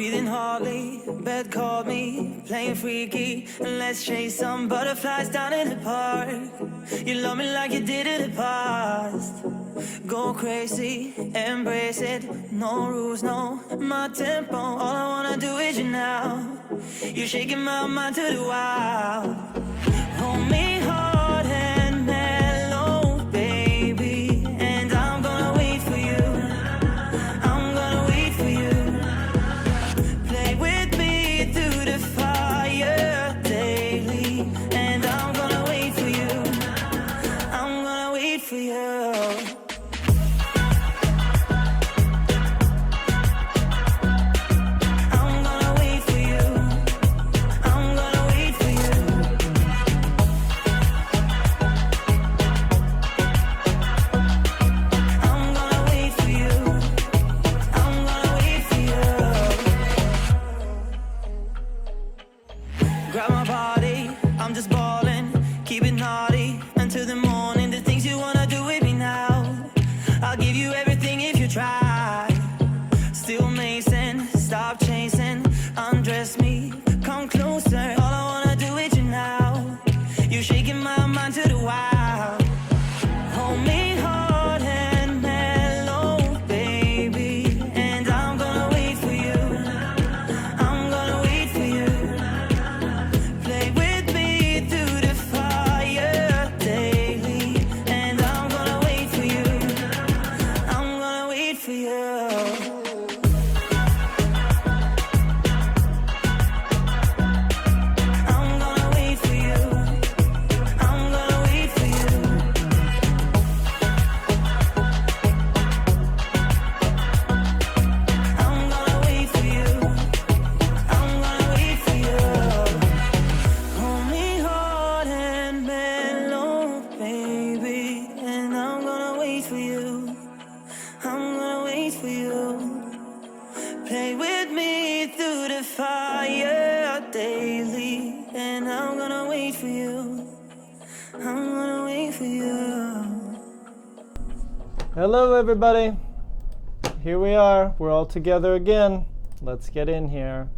breathing hardly, bed called me, playing freaky. And let's chase some butterflies down in the park. You love me like you did in the past. Go crazy, embrace it. No rules, no, my tempo. All I wanna do is you now. You're shaking my mind to the wild. Hold me hard and mellow, baby. And I'm gonna wait for you. I'm gonna wait for you. Play with me through the fire daily. And I'm gonna wait for you. I'm gonna wait for you. Grab my body, I'm just balling. Keep it naughty until the morning. The things you wanna do with me now, I'll give you everything if you try. Still Mason, stop chasing. Undress me, come closer. All I wanna do is you now. You're shaking my mind to the wild. Hold me hard and mellow, baby. And I'm gonna wait for you. I'm gonna wait for you. Play with me through the fire daily. And I'm gonna wait for you. I'm gonna wait for you. I'm gonna wait for you. I'm gonna wait for you. I'm gonna wait for you. I'm gonna wait for you. Hold me hard and mellow, baby. And I'm gonna wait for you. I'm gonna wait for you. Play with me through the fire daily. And I'm gonna wait for you. I'm gonna wait for you. Hello everybody, here we are, we're all together again. Let's get in here.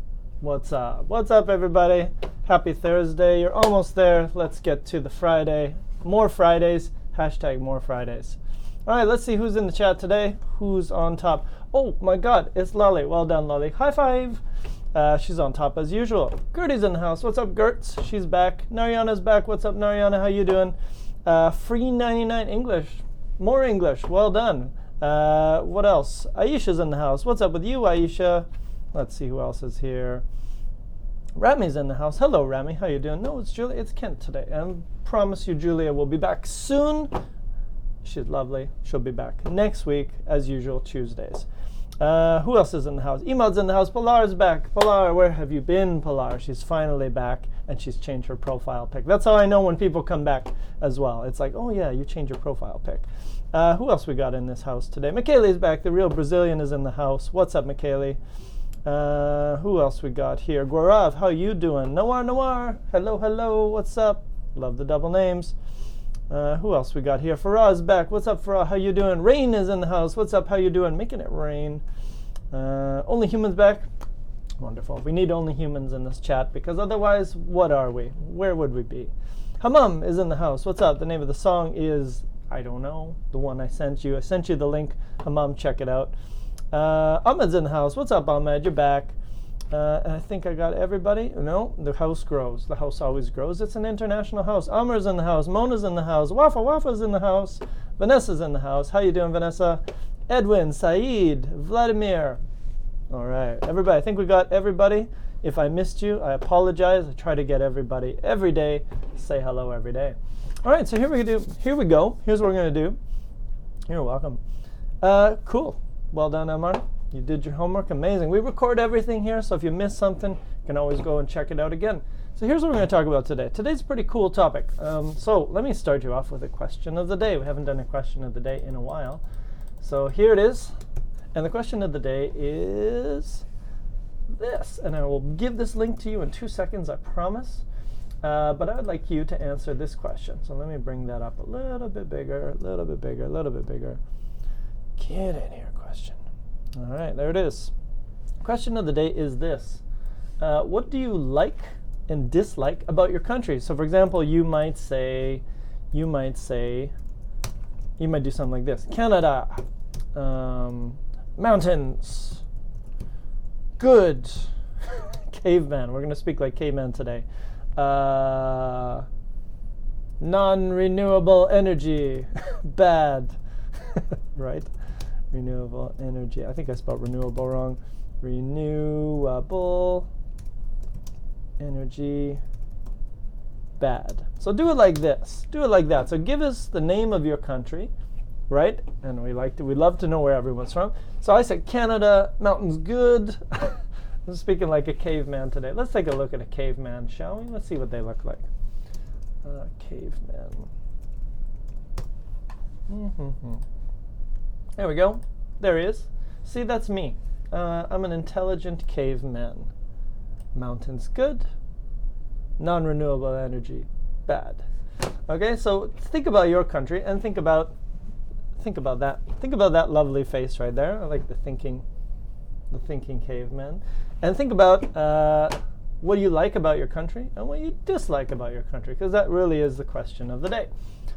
What's up? What's up everybody? Happy Thursday, you're almost there. Let's get to the Friday. More Fridays, hashtag more Fridays. All right, let's see who's in the chat today. Who's on top? Oh my God, it's Lolly. Well done, Lolly. High five. She's on top as usual. Gertie's in the house. What's up, Gertz? She's back. Nariana's back. What's up, Nariana? How you doing? Free 99 English. More English. Well done. What else? Aisha's in the house. What's up with you, Aisha? Let's see who else is here. Rami's in the house. Hello, Rami. How you doing? No, it's Julia. It's Kent today. I promise you, Julia will be back soon. She's lovely. She'll be back next week, as usual, Tuesdays. Who else is in the house? Emad's in the house. Pilar's back. Pilar, where have you been, Pilar? She's finally back, and she's changed her profile pic. That's how I know when people come back as well. It's like, oh yeah, you changed your profile pic. Who else we got in this house today? Michaeli's back. The real Brazilian is in the house. What's up, Michaeli? Who else we got here? Gaurav, how you doing? Noir. Hello, hello. What's up? Love the double names. Who else we got here? Faraz back. What's up, Faraz? How you doing? Rain is in the house. What's up? How you doing? Making it rain. Only Humans back. Wonderful. We need only humans in this chat because otherwise, what are we? Where would we be? Hammam is in the house. What's up? The name of the song is, I don't know, the one I sent you. I sent you the link. Hammam, check it out. Ahmed's in the house. What's up, Ahmed? You're back. And I think I got everybody. No, the house grows. The house always grows. It's an international house. Amar's in the house. Mona's in the house. Wafa's in the house. Vanessa's in the house. How you doing, Vanessa? Edwin, Saeed, Vladimir. All right, everybody. I think we got everybody. If I missed you, I apologize. I try to get everybody every day. Say hello every day. All right, so here we go. Here's what we're going to do. You're welcome. Cool. Well done, Amar. You did your homework. Amazing. We record everything here, so if you miss something, you can always go and check it out again. So here's what we're going to talk about today. Today's a pretty cool topic. So let me start you off with a question of the day. We haven't done a question of the day in a while. So here it is. And the question of the day is this. And I will give this link to you in 2 seconds, I promise. But I would like you to answer this question. So let me bring that up a little bit bigger, a little bit bigger, a little bit bigger. Get in here, question. All right, there it is. Question of the day is this. What do you like and dislike about your country? So for example, you might do something like this. Canada, mountains, good. Caveman, we're going to speak like caveman today. Non-renewable energy, bad. Right? Renewable energy. I think I spelled renewable wrong. Renewable energy, bad. So do it like this. Do it like that. So give us the name of your country, right? And we'd love to know where everyone's from. So I said Canada, mountains good. I'm speaking like a caveman today. Let's take a look at a caveman, shall we? Let's see what they look like. Caveman. There we go. There he is. See, that's me. I'm an intelligent caveman. Mountains good. Non-renewable energy bad. Okay, so think about your country and think about that. Think about that lovely face right there. I like the thinking caveman. And think about what you like about your country and what you dislike about your country, because that really is the question of the day.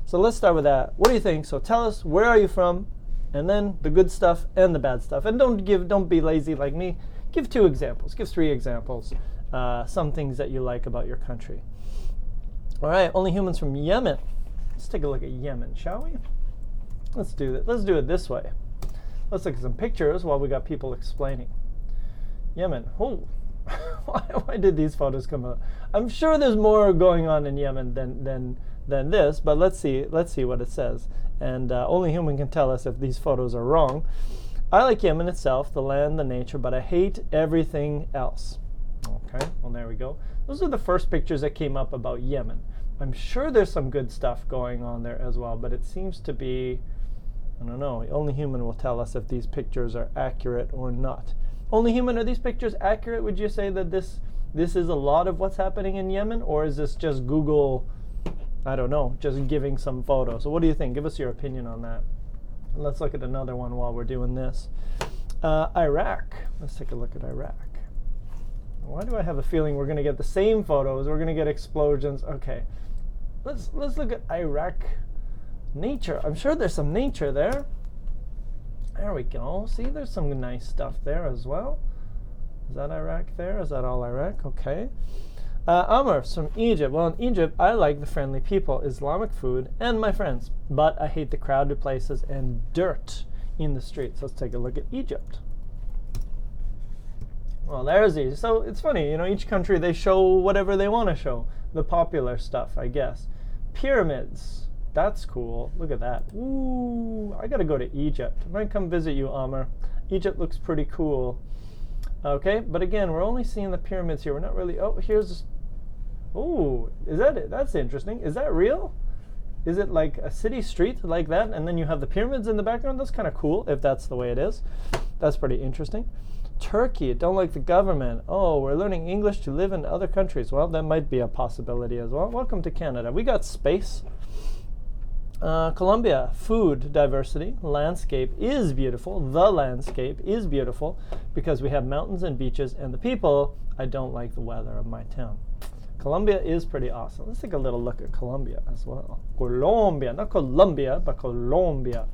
So let's start with that. What do you think? So tell us, where are you from? And then the good stuff and the bad stuff. And don't be lazy like me. Give 2 examples. Give 3 examples. Some things that you like about your country. All right, only humans from Yemen. Let's take a look at Yemen, shall we? Let's do it. Let's do it this way. Let's look at some pictures while we got people explaining. Yemen. Oh, why did these photos come up? I'm sure there's more going on in Yemen than this, but let's see what it says. And only human can tell us if these photos are wrong. I like Yemen itself, the land, the nature, but I hate everything else. Okay, well, there we go. Those are the first pictures that came up about Yemen. I'm sure there's some good stuff going on there as well, but it seems to be, I don't know, only human will tell us if these pictures are accurate or not. Only human, are these pictures accurate? Would you say that this is a lot of what's happening in Yemen, or is this just Google, I don't know, just giving some photos? So what do you think? Give us your opinion on that. Let's look at another one while we're doing this. Iraq. Let's take a look at Iraq. Why do I have a feeling we're going to get the same photos? We're going to get explosions. Okay, let's look at Iraq. Nature. I'm sure there's some nature there. There we go. See, there's some nice stuff there as well. Is that Iraq there? Is that all Iraq? Okay. Amar's from Egypt. Well, in Egypt, I like the friendly people, Islamic food, and my friends. But I hate the crowded places and dirt in the streets. Let's take a look at Egypt. Well, there's Egypt. So it's funny, each country, they show whatever they want to show. The popular stuff, I guess. Pyramids. That's cool. Look at that. Ooh, I got to go to Egypt. I might come visit you, Amr. Egypt looks pretty cool. Okay, but again, we're only seeing the pyramids here. We're not really, here's, ooh, is that it? That's interesting. Is that real? Is it like a city street like that, and then you have the pyramids in the background? That's kind of cool, if that's the way it is. That's pretty interesting. Turkey, don't like the government. Oh, we're learning English to live in other countries. Well, that might be a possibility as well. Welcome to Canada. We got space. Colombia, food diversity, landscape is beautiful. The landscape is beautiful because we have mountains and beaches, and the people, I don't like the weather of my town. Colombia is pretty awesome. Let's take a little look at Colombia as well. Colombia, not Colombia, but Colombia.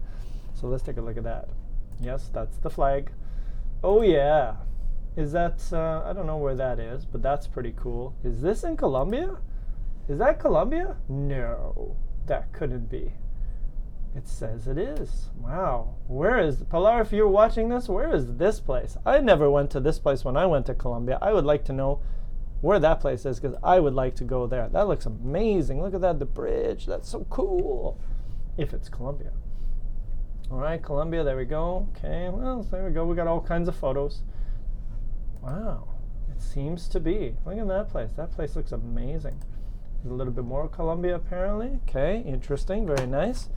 So let's take a look at that. Yes, that's the flag. Oh yeah. Is that, I don't know where that is, but that's pretty cool. Is this in Colombia? Is that Colombia? No. That couldn't be. It says it is. Wow. Where is Pilar? If you're watching this, where is this place? I never went to this place when I went to Colombia. I would like to know where that place is because I would like to go there. That looks amazing. Look at that, the bridge. That's so cool. If it's Colombia. All right, Colombia. There we go. Okay. Well, there we go. We got all kinds of photos. Wow. It seems to be. Look at that place. That place looks amazing. A little bit more Colombia, apparently. Okay, interesting. Very nice.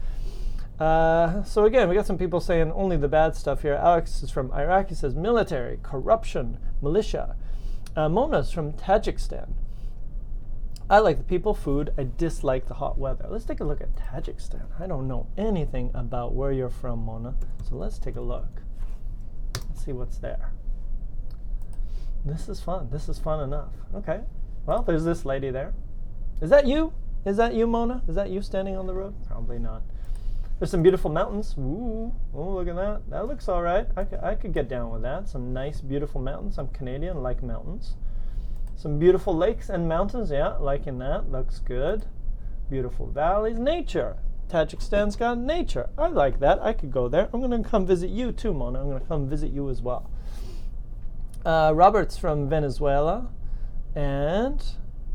So again, we got some people saying only the bad stuff here. Alex is from Iraq. He says military, corruption, militia. Mona's from Tajikistan. I like the people, food. I dislike the hot weather. Let's take a look at Tajikistan. I don't know anything about where you're from, Mona. So let's take a look. Let's see what's there. This is fun. This is fun enough. Okay. Well, there's this lady there. Is that you? Is that you, Mona? Is that you standing on the road? Probably not. There's some beautiful mountains. Ooh, oh, look at that. That looks all right. I could get down with that. Some nice, beautiful mountains. I'm Canadian, like mountains. Some beautiful lakes and mountains. Yeah, liking that. Looks good. Beautiful valleys. Nature. Tajikistan's got nature. I like that. I could go there. I'm going to come visit you too, Mona. I'm going to come visit you as well. Robert's from Venezuela. And,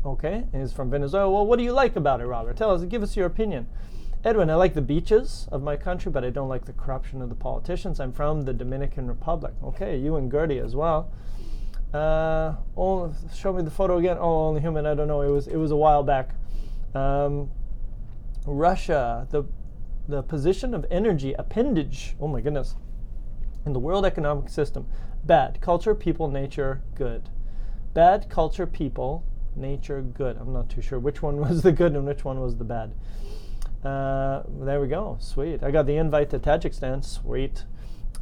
okay, he's from Venezuela. Well, what do you like about it, Robert? Tell us, give us your opinion. Edwin, I like the beaches of my country, but I don't like the corruption of the politicians. I'm from the Dominican Republic. Okay, you and Gertie as well. Oh, show me the photo again. Oh, only human. I don't know. It was a while back. Russia, the position of energy appendage. Oh my goodness. In the world economic system, bad. Culture, people, nature, good. Bad, culture, people, nature, good. I'm not too sure which one was the good and which one was the bad. There we go. Sweet. I got the invite to Tajikistan. Sweet.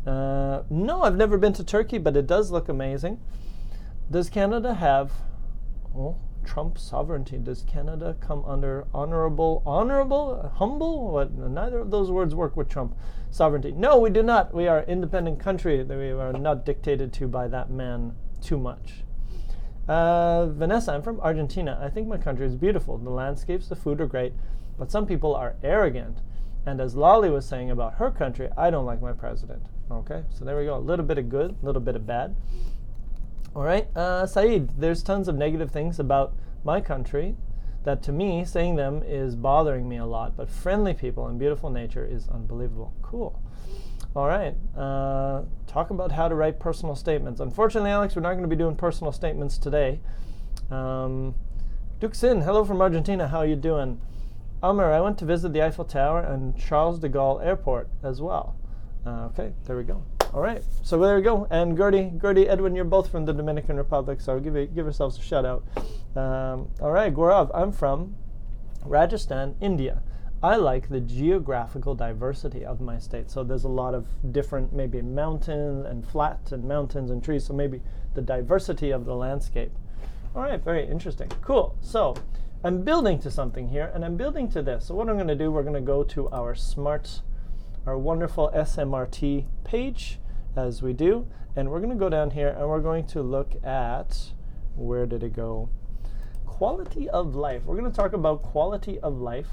No, I've never been to Turkey, but it does look amazing. Does Canada have Trump sovereignty? Does Canada come under honorable, humble? What? Neither of those words work with Trump sovereignty. No, we do not. We are an independent country. We are not dictated to by that man too much. Vanessa, I'm from Argentina. I think my country is beautiful. The landscapes, the food are great. But some people are arrogant. And as Lolly was saying about her country, I don't like my president. Okay, so there we go. A little bit of good, a little bit of bad. All right, Saeed, there's tons of negative things about my country that to me, saying them is bothering me a lot. But friendly people and beautiful nature is unbelievable. Cool. All right, talk about how to write personal statements. Unfortunately, Alex, we're not going to be doing personal statements today. Duke Sin, hello from Argentina. How are you doing? Amr, I went to visit the Eiffel Tower and Charles de Gaulle Airport as well. Okay, there we go. All right, so there we go. And Gertie, Edwin, you're both from the Dominican Republic, so give yourselves a shout out. All right, Gaurav, I'm from Rajasthan, India. I like the geographical diversity of my state. So there's a lot of different, maybe mountains and flats and mountains and trees, so maybe the diversity of the landscape. All right, very interesting. Cool. So I'm building to something here, and I'm building to this. So what I'm going to do, we're going to go to our Smrt, our wonderful Smrt page, as we do, and we're going to go down here, and we're going to look at, where did it go? Quality of life. We're going to talk about quality of life,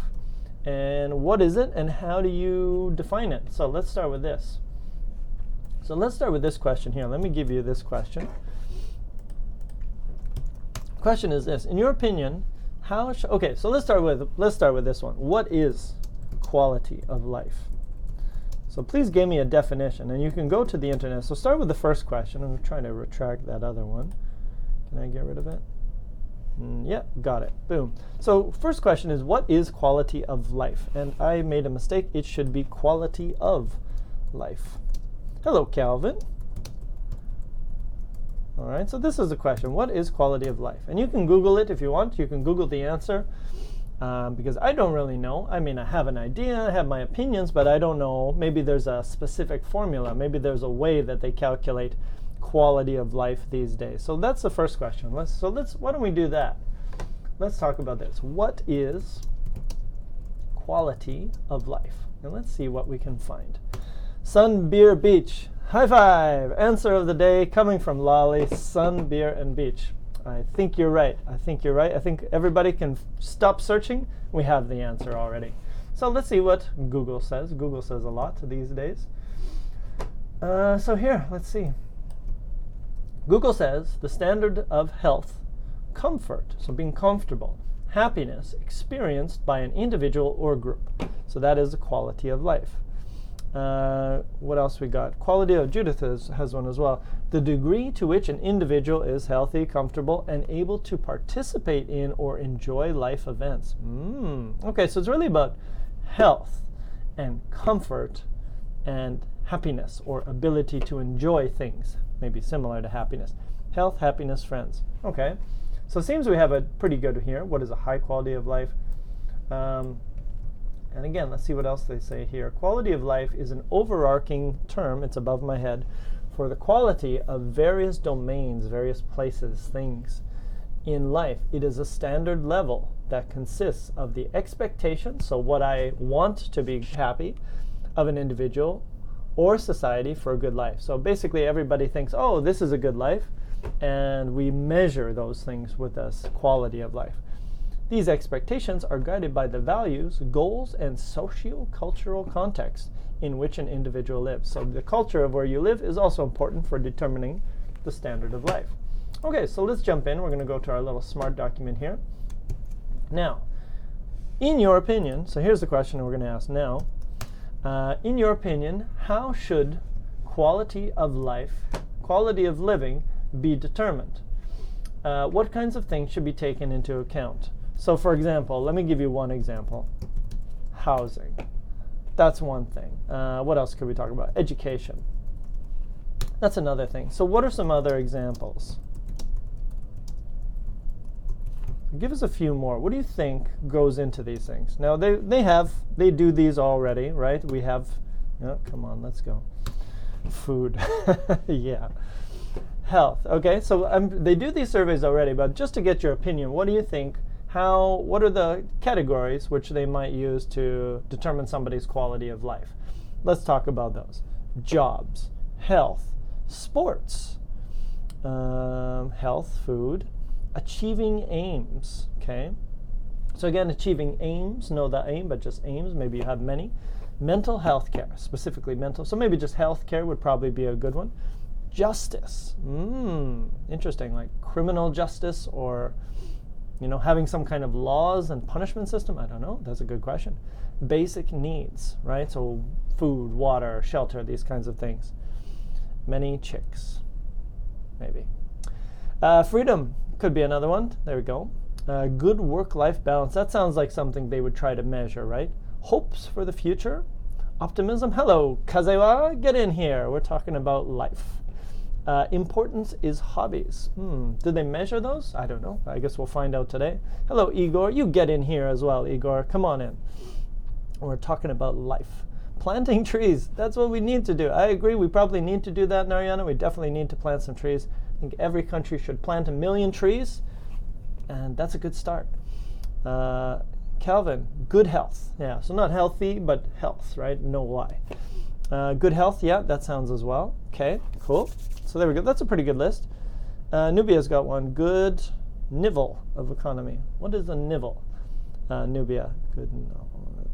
and what is it, and how do you define it? So let's start with this. So let's start with this question here. Let me give you this question. Question is this: in your opinion, okay, so let's start with this one. What is quality of life? So please give me a definition, and you can go to the internet. So start with the first question. I'm trying to retract that other one. Can I get rid of it? Yeah, got it. Boom. So first question is, what is quality of life? And I made a mistake. It should be quality of life. Hello, Calvin. All right, so this is the question. What is quality of life? And you can Google it if you want. You can Google the answer. Because I don't really know. I mean, I have an idea, I have my opinions, but I don't know. Maybe there's a specific formula. Maybe there's a way that they calculate quality of life these days. So that's the first question. Why don't we do that? Let's talk about this. What is quality of life? And let's see what we can find. Sun, beer, beach. High five! Answer of the day coming from Lolly, sun, beer, and beach. I think you're right. I think everybody can stop searching. We have the answer already. So let's see what Google says. Google says a lot these days. So here, let's see. Google says the standard of health, comfort, so being comfortable, happiness experienced by an individual or group. So that is the quality of life. What else we got? Quality of Judith has one as well. The degree to which an individual is healthy, comfortable, and able to participate in or enjoy life events. Okay, so it's really about health and comfort and happiness, or ability to enjoy things, maybe similar to happiness. Health, happiness, friends. Okay, so it seems we have a pretty good here. What is a high quality of life? And again, let's see what else they say here. Quality of life is an overarching term, it's above my head, for the quality of various domains, various places, things in life. It is a standard level that consists of the expectation, so what I want to be happy, of an individual or society for a good life. So basically everybody thinks, oh, this is a good life, and we measure those things with this quality of life. These expectations are guided by the values, goals, and socio-cultural context in which an individual lives. So the culture of where you live is also important for determining the standard of life. Okay, so let's jump in. We're going to go to our little Smrt document here. Now, in your opinion, so here's the question we're going to ask now. In your opinion, how should quality of life, quality of living, be determined? What kinds of things should be taken into account? So for example, let me give you one example. Housing. That's one thing. What else could we talk about? Education. That's another thing. So what are some other examples? Give us a few more. What do you think goes into these things? Now they do these already, right? We have, come on, let's go. Food, yeah. Health, okay, so they do these surveys already, but just to get your opinion, what do you think, what are the categories which they might use to determine somebody's quality of life? Let's talk about those. Jobs, health, sports, health, food, achieving aims, okay? So again, achieving aims, know the aim, but just aims, maybe you have many. Mental health care, specifically mental, so maybe just health care would probably be a good one. Justice, interesting, like criminal justice or, having some kind of laws and punishment system, I don't know, that's a good question. Basic needs, right? So food, water, shelter, these kinds of things. Many chicks, maybe. Freedom could be another one. There we go. Good work-life balance. That sounds like something they would try to measure, right? Hopes for the future. Optimism. Hello, kazewa. Get in here. We're talking about life. Importance is hobbies. Do they measure those? I don't know. I guess we'll find out today. Hello, Igor. You get in here as well, Igor. Come on in. We're talking about life. Planting trees. That's what we need to do. I agree. We probably need to do that, Narayana. We definitely need to plant some trees. I think every country should plant 1 million trees, and that's a good start. Calvin, good health. Yeah, so not healthy, but health, right? No Y. Good health, yeah, that sounds as well. Okay, cool. So there we go. That's a pretty good list. Nubia's got one. Good nivel of economy. What is a nivel? Nubia, good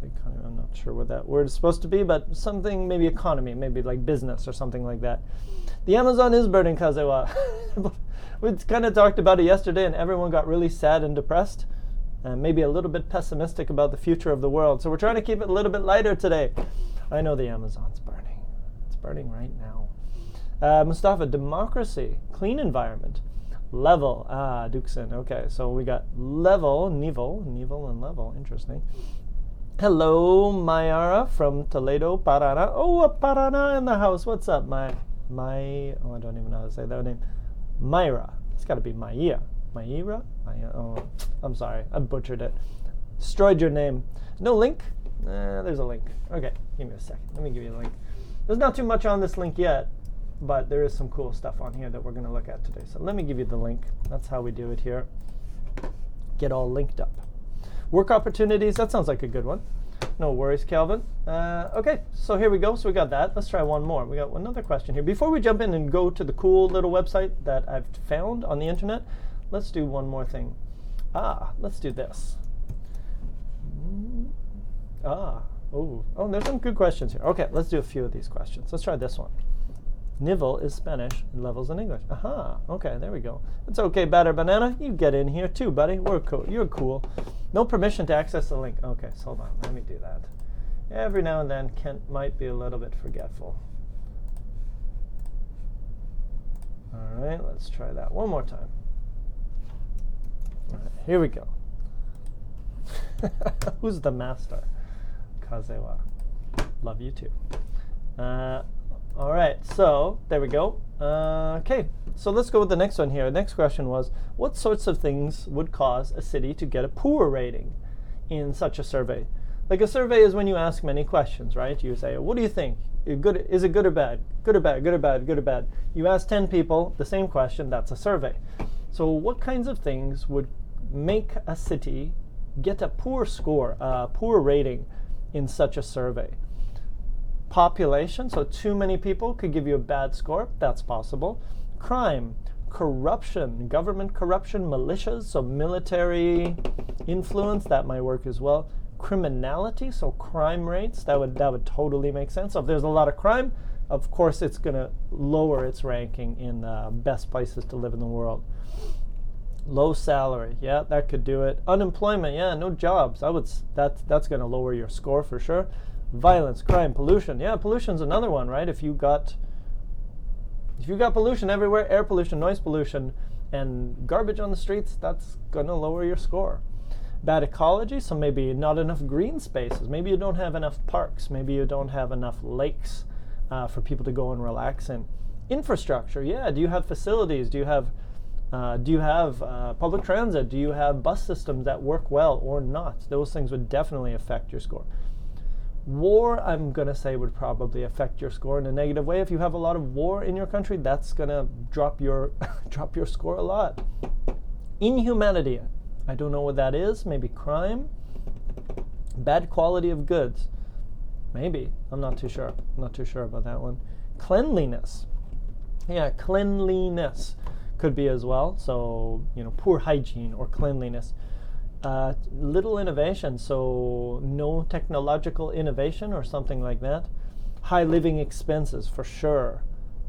economy. I'm not sure what that word is supposed to be, but something, maybe economy, maybe like business or something like that. The Amazon is burning, Kazewa. We kind of talked about it yesterday, and everyone got really sad and depressed, and maybe a little bit pessimistic about the future of the world. So we're trying to keep it a little bit lighter today. I know the Amazon's burning. It's burning right now. Mustafa, democracy, clean environment, level. Duxon. Okay, so we got level, nivel and level. Interesting. Hello, Mayara from Toledo, Parana. Oh, a Parana in the house. What's up, I don't even know how to say that name. Myra. It's got to be Mayra. Mayra? Oh, I'm sorry. I butchered it. Destroyed your name. No link? There's a link. Okay, give me a second. Let me give you a link. There's not too much on this link yet, but there is some cool stuff on here that we're going to look at today. So let me give you the link. That's how we do it here. Get all linked up. Work opportunities. That sounds like a good one. No worries, Calvin. Okay, so here we go. So we got that. Let's try one more. We got another question here. Before we jump in and go to the cool little website that I've found on the internet, let's do one more thing. Let's do this. Oh, there's some good questions here. Okay, let's do a few of these questions. Let's try this one. Nivel is Spanish and levels in English. Okay, there we go. It's okay, Batter Banana. You get in here too, buddy. We're cool. You're cool. No permission to access the link. Okay, so hold on. Let me do that. Every now and then, Kent might be a little bit forgetful. All right, let's try that one more time. All right, here we go. Who's the master? Kazewa. Love you too. All right, so there we go. Okay, so let's go with the next one here. The next question was, what sorts of things would cause a city to get a poor rating in such a survey? Like a survey is when you ask many questions, right? You say, what do you think? Is it good or bad? Good or bad? Good or bad? Good or bad? You ask 10 people the same question, that's a survey. So what kinds of things would make a city get a poor score, a poor rating in such a survey? Population, so too many people could give you a bad score, that's possible. Crime, corruption, government corruption, militias, so military influence, that might work as well. Criminality, so crime rates, that would totally make sense. So if there's a lot of crime, of course it's going to lower its ranking in best places to live in the world. Low salary, yeah, that could do it. Unemployment, yeah, no jobs. That's going to lower your score for sure. Violence, crime, pollution, yeah, pollution's another one, right? If you got pollution everywhere, air pollution, noise pollution, and garbage on the streets, that's going to lower your score. Bad ecology, so maybe not enough green spaces. Maybe you don't have enough parks. Maybe you don't have enough lakes for people to go and relax in. Infrastructure, yeah. Do you have facilities? Do you have public transit? Do you have bus systems that work well or not? Those things would definitely affect your score. War, I'm going to say, would probably affect your score in a negative way. If you have a lot of war in your country, that's going to drop your score a lot. Inhumanity, I don't know what that is. Maybe crime. Bad quality of goods. Maybe. I'm not too sure. I'm not too sure about that one. Cleanliness. Yeah, cleanliness could be as well. So, poor hygiene or cleanliness. Little innovation, so no technological innovation or something like that. High living expenses for sure.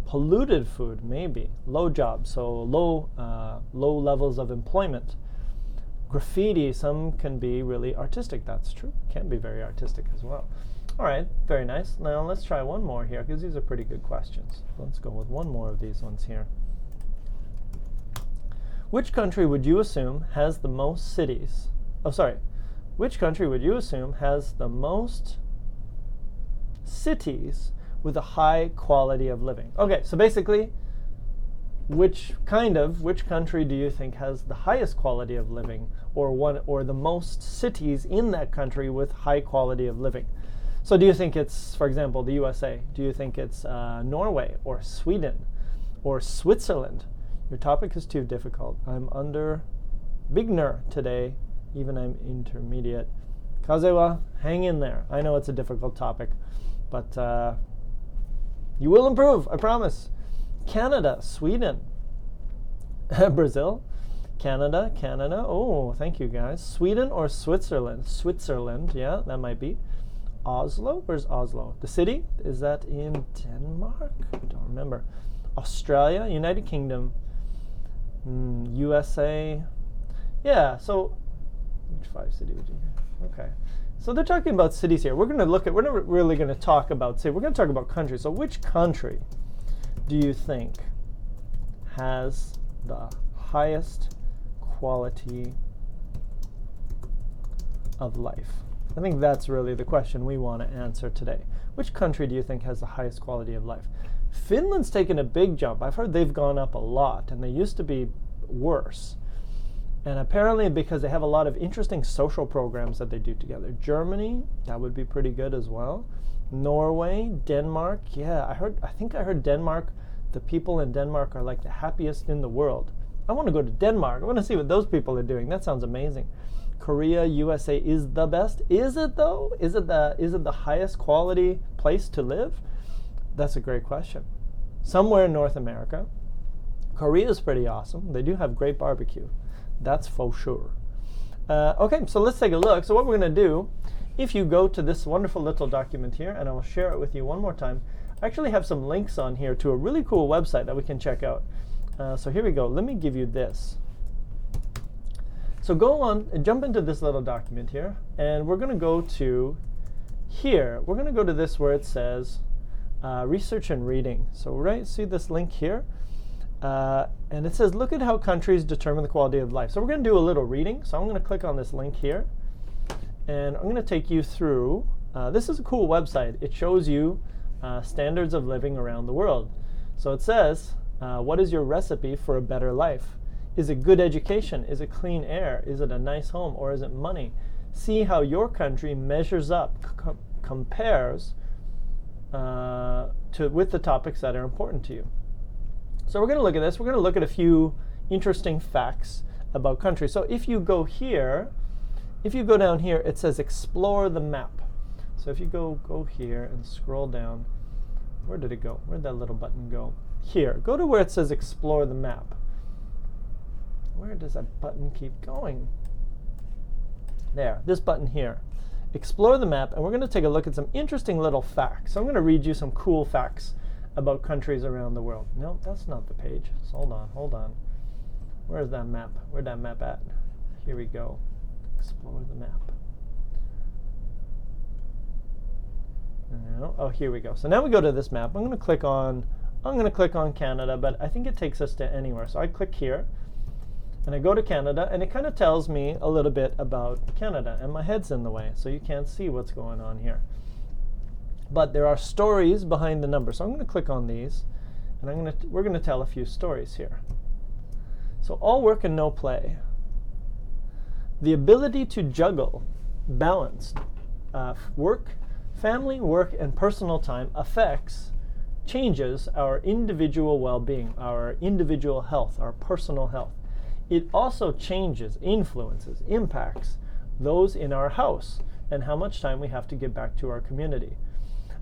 Polluted food, maybe. Low jobs, so low levels of employment. Graffiti, some can be really artistic. That's true. Can be very artistic as well. All right, very nice. Now let's try one more here because these are pretty good questions. Let's go with one more of these ones here. Which country would you assume has the most cities? Which country would you assume has the most cities with a high quality of living? Okay, so basically, which country do you think has the highest quality of living, or the most cities in that country with high quality of living? So do you think it's, for example, the USA? Do you think it's Norway or Sweden or Switzerland? Your topic is too difficult. I'm under beginner today, even I'm intermediate. Kazewa, hang in there. I know it's a difficult topic, but you will improve, I promise. Canada, Sweden, Brazil, Canada. Oh, thank you guys. Sweden or Switzerland? Switzerland, yeah, that might be. Oslo, where's Oslo? The city, is that in Denmark? Don't remember. Australia, United Kingdom, USA. Yeah, so which 5 city would you? Okay. So they're talking about cities here. We're not really going to talk about cities. We're going to talk about countries. So which country do you think has the highest quality of life? I think that's really the question we want to answer today. Which country do you think has the highest quality of life? Finland's taken a big jump. I've heard they've gone up a lot, and they used to be worse. And apparently because they have a lot of interesting social programs that they do together. Germany, that would be pretty good as well. Norway, Denmark, yeah, I think I heard Denmark, the people in Denmark are like the happiest in the world. I want to go to Denmark. I want to see what those people are doing. That sounds amazing. Korea, USA is the best. Is it though? Is it the highest quality place to live? That's a great question. Somewhere in North America. Korea is pretty awesome. They do have great barbecue. That's for sure. Okay, so let's take a look. So what we're going to do, if you go to this wonderful little document here, and I will share it with you one more time, I actually have some links on here to a really cool website that we can check out. So here we go. Let me give you this. So go on, jump into this little document here, and we're going to go to here. We're going to go to this where it says research and reading. So right, see this link here? And it says, look at how countries determine the quality of life. So we're going to do a little reading. So I'm going to click on this link here, and I'm going to take you through. This is a cool website. It shows you standards of living around the world. So it says, what is your recipe for a better life? Is it good education? Is it clean air? Is it a nice home? Or is it money? see how your country measures up, compares with the topics that are important to you. So we're going to look at this. We're going to look at a few interesting facts about countries. So if you go here, if you go down here, it says explore the map. So if you go here and scroll down, where did it go? Where'd that little button go? Here, go to where it says explore the map. Where does that button keep going? There, this button here. Explore the map, and we're going to take a look at some interesting little facts. So I'm going to read you some cool facts about countries around the world. No, that's not the page. So hold on. Where's that map? Where'd that map at? Here we go. Explore the map. No. Oh, here we go. So now we go to this map. I'm going to click on Canada, but I think it takes us to anywhere. So I click here, and I go to Canada, and it kind of tells me a little bit about Canada, and my head's in the way, so you can't see what's going on here. But there are stories behind the numbers. So I'm going to click on these, and we're going to tell a few stories here. So all work and no play. The ability to juggle, balance, family, work, and personal time changes our individual well-being, our individual health, our personal health. It also changes, influences, impacts those in our house and how much time we have to give back to our community.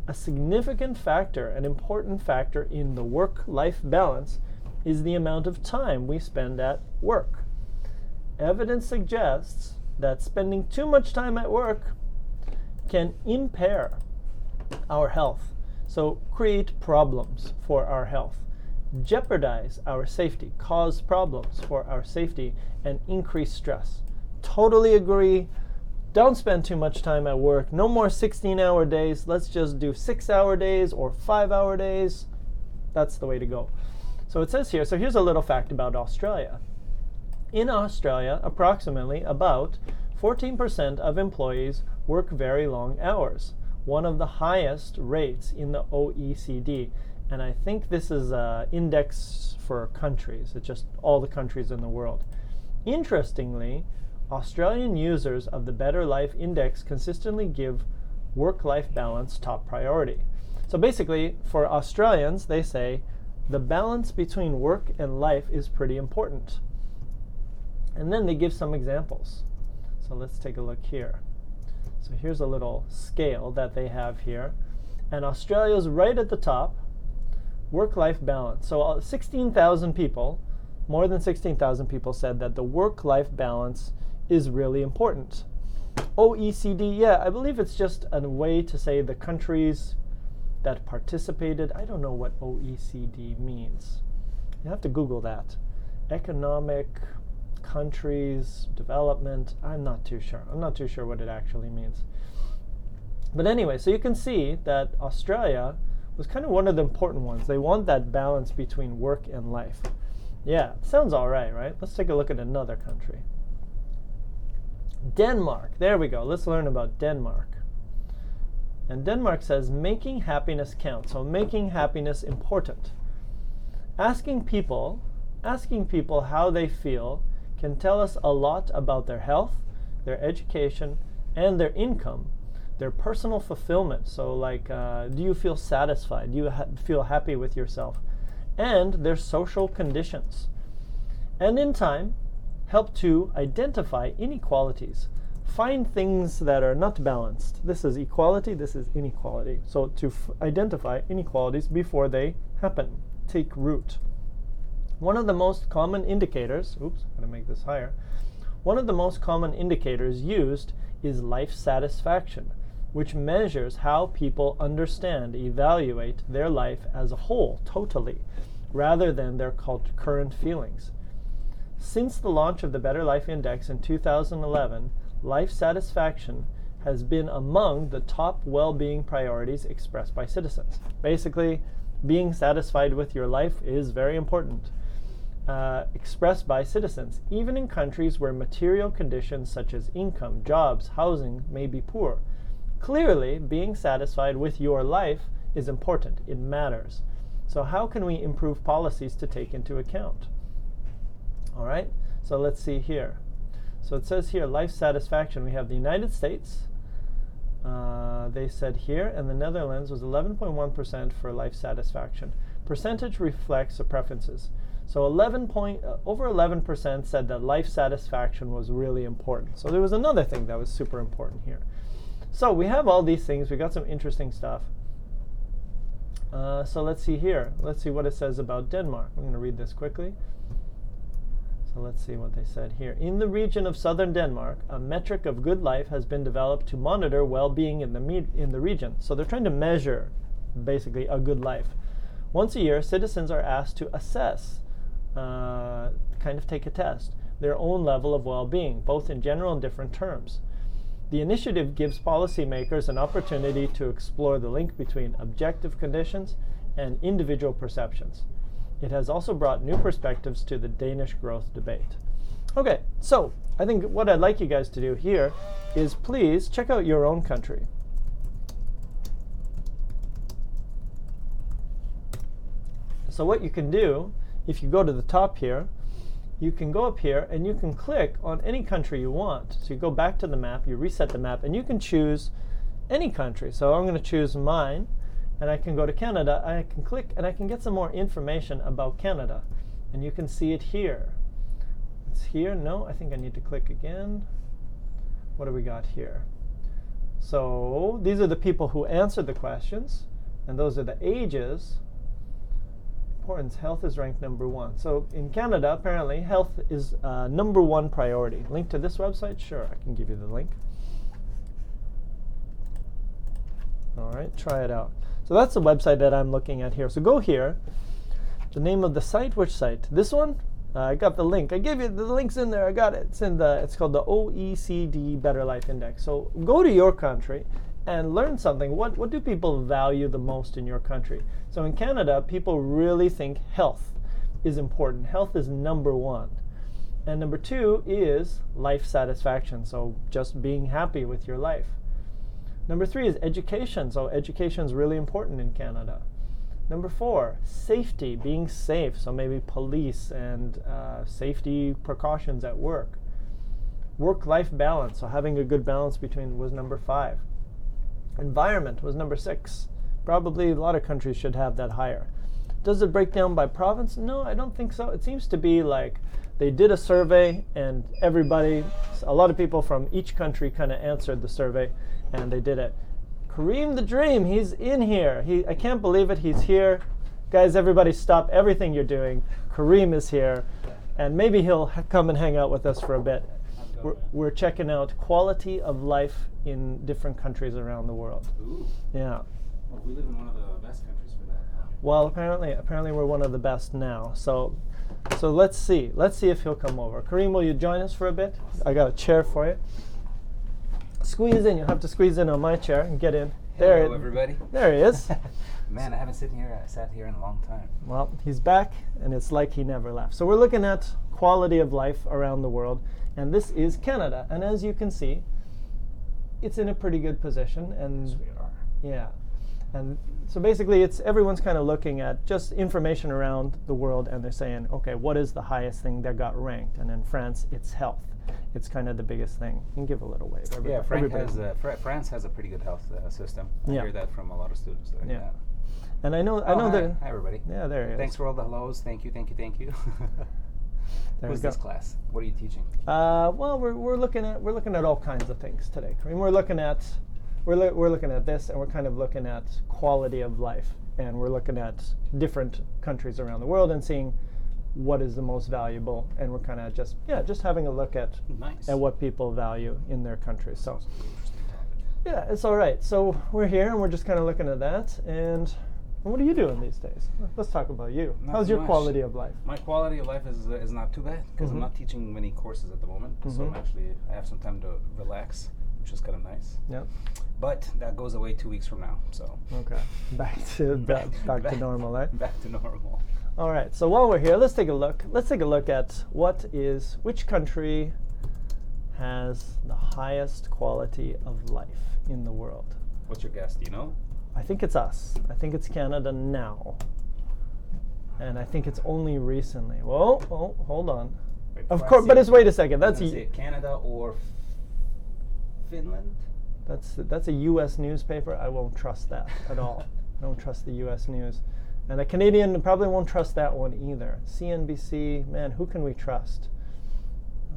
A significant factor, an important factor in the work-life balance is the amount of time we spend at work. Evidence suggests that spending too much time at work can impair our health, so create problems for our health, jeopardize our safety, cause problems for our safety, and increase stress. Totally agree. Don't spend too much time at work. No more 16-hour days. Let's just do 6-hour days or 5-hour days. That's the way to go. So it says here, so here's a little fact about Australia. In Australia, approximately about 14% of employees work very long hours, one of the highest rates in the OECD. And I think this is an index for countries. It's just all the countries in the world. Interestingly, Australian users of the Better Life Index consistently give work-life balance top priority. So basically, for Australians, they say the balance between work and life is pretty important. And then they give some examples. So let's take a look here. So here's a little scale that they have here. And Australia's right at the top, work-life balance. So 16,000 people, more than 16,000 people said that the work-life balance is really important. OECD, yeah, I believe it's just a way to say the countries that participated. I don't know what OECD means. You have to Google that. Economic, countries, development, I'm not too sure. I'm not too sure what it actually means. But anyway, so you can see that Australia was kind of one of the important ones. They want that balance between work and life. Yeah, sounds all right, right? Let's take a look at another country. Denmark. There we go. Let's learn about Denmark. And Denmark says making happiness count. So making happiness important. Asking people how they feel can tell us a lot about their health, their education, and their income, their personal fulfillment. So like, do you feel satisfied? Do you feel happy with yourself? And their social conditions. And in time, help to identify inequalities. Find things that are not balanced. This is equality, this is inequality. So to identify inequalities before they happen, take root. One of the most common indicators, oops, I'm going to make this higher. One of the most common indicators used is life satisfaction, which measures how people understand, evaluate their life as a whole, totally, rather than their current feelings. Since the launch of the Better Life Index in 2011, life satisfaction has been among the top well-being priorities expressed by citizens. Basically, being satisfied with your life is very important. Expressed by citizens, even in countries where material conditions such as income, jobs, housing may be poor. Clearly, being satisfied with your life is important. It matters. So how can we improve policies to take into account? All right, so let's see here. So it says here life satisfaction. We have the United States. They said here, and the Netherlands was 11.1% for life satisfaction. Percentage reflects the preferences. So over 11% said that life satisfaction was really important. So there was another thing that was super important here. So we have all these things. We got some interesting stuff. So let's see here. Let's see what it says about Denmark. I'm going to read this quickly. So let's see what they said here. In the region of southern Denmark, a metric of good life has been developed to monitor well-being in the region. So they're trying to measure, basically, a good life. Once a year, citizens are asked to assess, kind of take a test, their own level of well-being, both in general and different terms. The initiative gives policymakers an opportunity to explore the link between objective conditions and individual perceptions. It has also brought new perspectives to the Danish growth debate. Okay, so I think what I'd like you guys to do here is please check out your own country. So what you can do, if you go to the top here, you can go up here and you can click on any country you want. So you go back to the map, you reset the map, and you can choose any country. So I'm going to choose mine, and I can go to Canada. I can click and I can get some more information about Canada. And you can see it here. It's here. No, I think I need to click again. What do we got here? So these are the people who answered the questions, and those are the ages. Importance, health is ranked #1. So in Canada, apparently, health is #1 priority. Link to this website? Sure, I can give you the link. All right, try it out. So that's the website that I'm looking at here. So go here. The name of the site, which site? This one? I got the link. I gave you the links in there. I got it. It's called the OECD Better Life Index. So go to your country and learn something. What do people value the most in your country? So in Canada, people really think health is important. Health is #1. And #2 is life satisfaction, so just being happy with your life. #3 is education, so education is really important in Canada. #4, safety, being safe, so maybe police and safety precautions at work. Work-life balance, so having a good balance between was #5. Environment was #6. Probably a lot of countries should have that higher. Does it break down by province? No, I don't think so. It seems to be like they did a survey and a lot of people from each country kind of answered the survey, and they did it. Kareem the Dream, he's in here. I can't believe it, he's here. Guys, everybody stop everything you're doing. Kareem is here, and maybe he'll come and hang out with us for a bit. We're checking out quality of life in different countries around the world. Ooh. Yeah. Well, we live in one of the best countries for that. Well, apparently we're one of the best now. So let's see. Let's see if he'll come over. Kareem, will you join us for a bit? I got a chair for you. Squeeze in. You'll have to squeeze in on my chair and get in. Hello, everybody. There he is. Man, I haven't sat here in a long time. Well, he's back, and it's like he never left. So we're looking at quality of life around the world, and this is Canada. And as you can see, it's in a pretty good position. And Yes, we are. yeah. And so basically, everyone's kind of looking at just information around the world, and they're saying, okay, what is the highest thing that got ranked? And in France, it's health. It's kind of the biggest thing. You can give a little wave. Yeah, France has a pretty good health system. I hear that from a lot of students. Yeah. And I know hi. that. Hi, everybody. Yeah, there he is. Thanks for all the hellos. Thank you. There Who's this class? What are you teaching? Well, we're looking at all kinds of things today. I mean, we're looking at this, and we're kind of looking at quality of life, and we're looking at different countries around the world and seeing what is the most valuable, and we're kind of just having a look at what people value in their countries. So yeah, it's all right. So we're here, and we're just kind of looking at that. And what are you doing these days? Let's talk about you. How's your quality of life? My quality of life is not too bad, because I'm not teaching many courses at the moment. So I have some time to relax, which is kind of nice. Yeah. But that goes away 2 weeks from now. So okay, back to normal, right? Back to normal. All right. So while we're here, let's take a look. Let's take a look at which country has the highest quality of life in the world. What's your guess? Do you know? I think it's us. I think it's Canada now. And I think it's only recently. Whoa, hold on. Of course, but it's, wait a second. That's Canada or Finland. That's a U.S. newspaper. I won't trust that at all. I don't trust the U.S. news. And a Canadian probably won't trust that one either. CNBC, man, who can we trust?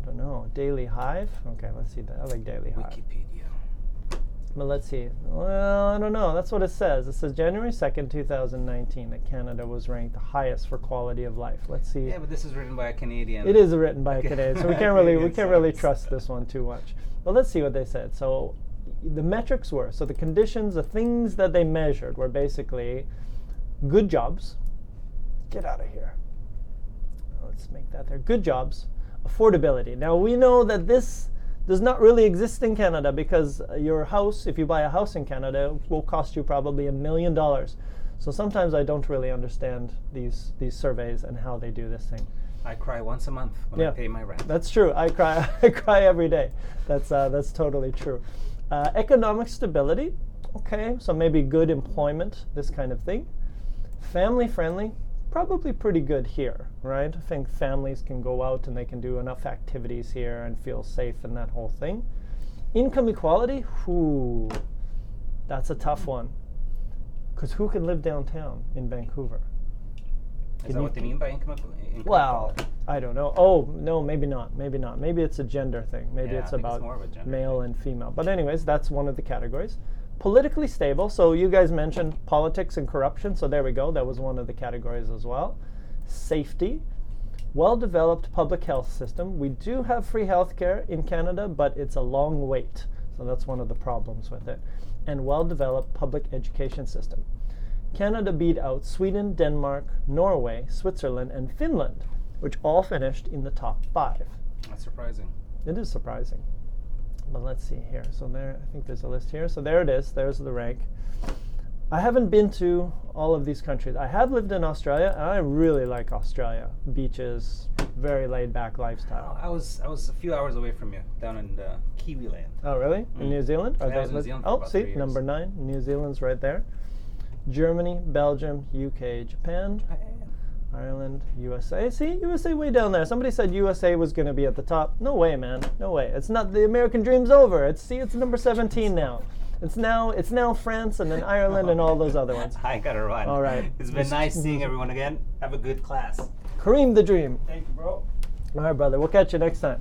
I don't know. Daily Hive? Okay, let's see that. I like Daily Hive. Wikipedia. But let's see. Well, I don't know. That's what it says. It says January 2nd, 2019, that Canada was ranked the highest for quality of life. Let's see. Yeah, but this is written by a Canadian. It is written by a Canadian, so we can't really trust this one too much. But let's see what they said. So the metrics were, so the conditions, the things that they measured were basically good jobs. Get out of here. Let's make that there. Good jobs, affordability. Now we know that this does not really exist in Canada because your house, if you buy a house in Canada, will cost you probably $1 million. So sometimes I don't really understand these surveys and how they do this thing. I cry once a month when I pay my rent. That's true. I cry. I cry every day. That's totally true. Economic stability. Okay, so maybe good employment, this kind of thing. Family friendly. Probably pretty good here, right? I think families can go out and they can do enough activities here and feel safe and that whole thing. Income equality, that's a tough one. Because who can live downtown in Vancouver? Is that what they mean by income well, equality? I don't know. Oh, no, maybe not. Maybe not. Maybe it's a gender thing. Maybe it's about more of a gender male and female. But anyways, that's one of the categories. Politically stable. So you guys mentioned politics and corruption. So there we go. That was one of the categories as well. Safety. Well-developed public health system. We do have free healthcare in Canada, but it's a long wait. So that's one of the problems with it. And well-developed public education system. Canada beat out Sweden, Denmark, Norway, Switzerland, and Finland, which all finished in the top 5. That's surprising. It is surprising. But let's see here. So there, I think there's a list here. So there it is. There's the rank. I haven't been to all of these countries. I have lived in Australia, and I really like Australia. Beaches, very laid-back lifestyle. I was a few hours away from you, down in Kiwiland. Oh, really? In New Zealand? I was in New Zealand for about 3 years. Number 9. New Zealand's right there. Germany, Belgium, UK, Japan, Ireland, USA. See, USA way down there. Somebody said USA was going to be at the top. No way, man. No way. It's not. The American dream's over. It's number 17 now. It's now France and then Ireland and all those other ones. I gotta run. All right. It's been nice seeing everyone again. Have a good class. Kareem the Dream. Thank you, bro. All right, brother. We'll catch you next time.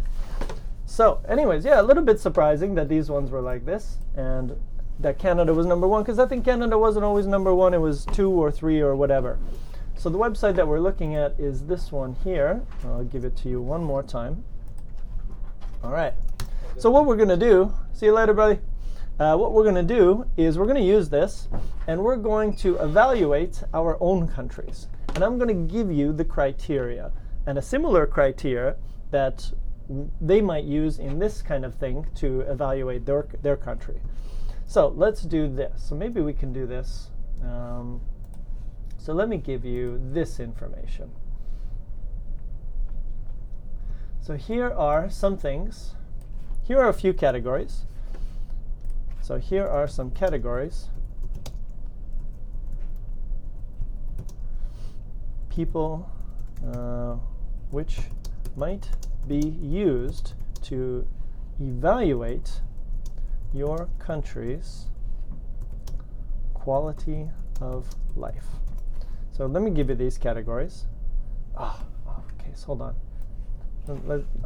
So, anyways, yeah, a little bit surprising that these ones were like this and that Canada was number 1, because I think Canada wasn't always number 1. It was 2 or 3 or whatever. So the website that we're looking at is this one here. I'll give it to you one more time. All right. So what we're going to do, see you later, buddy. What we're going to do is we're going to use this, and we're going to evaluate our own countries. And I'm going to give you the criteria, and a similar criteria that they might use in this kind of thing to evaluate their country. So let's do this. So maybe we can do this. So let me give you this information. So here are some things. Here are a few categories. So here are some categories. People which might be used to evaluate your country's quality of life. So let me give you these categories. Okay, so hold on.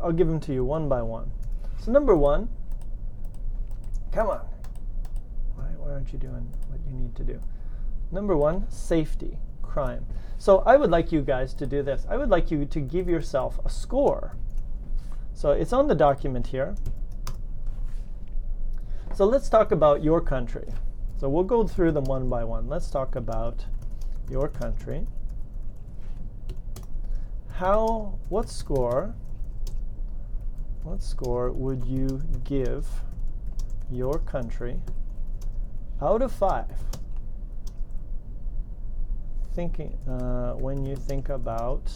I'll give them to you one by one. So number 1, come on. Why aren't you doing what you need to do? Number 1, safety, crime. So I would like you guys to do this. I would like you to give yourself a score. So it's on the document here. So let's talk about your country. So we'll go through them one by one. Let's talk about your country. What score would you give your country out of 5? Thinking when you think about.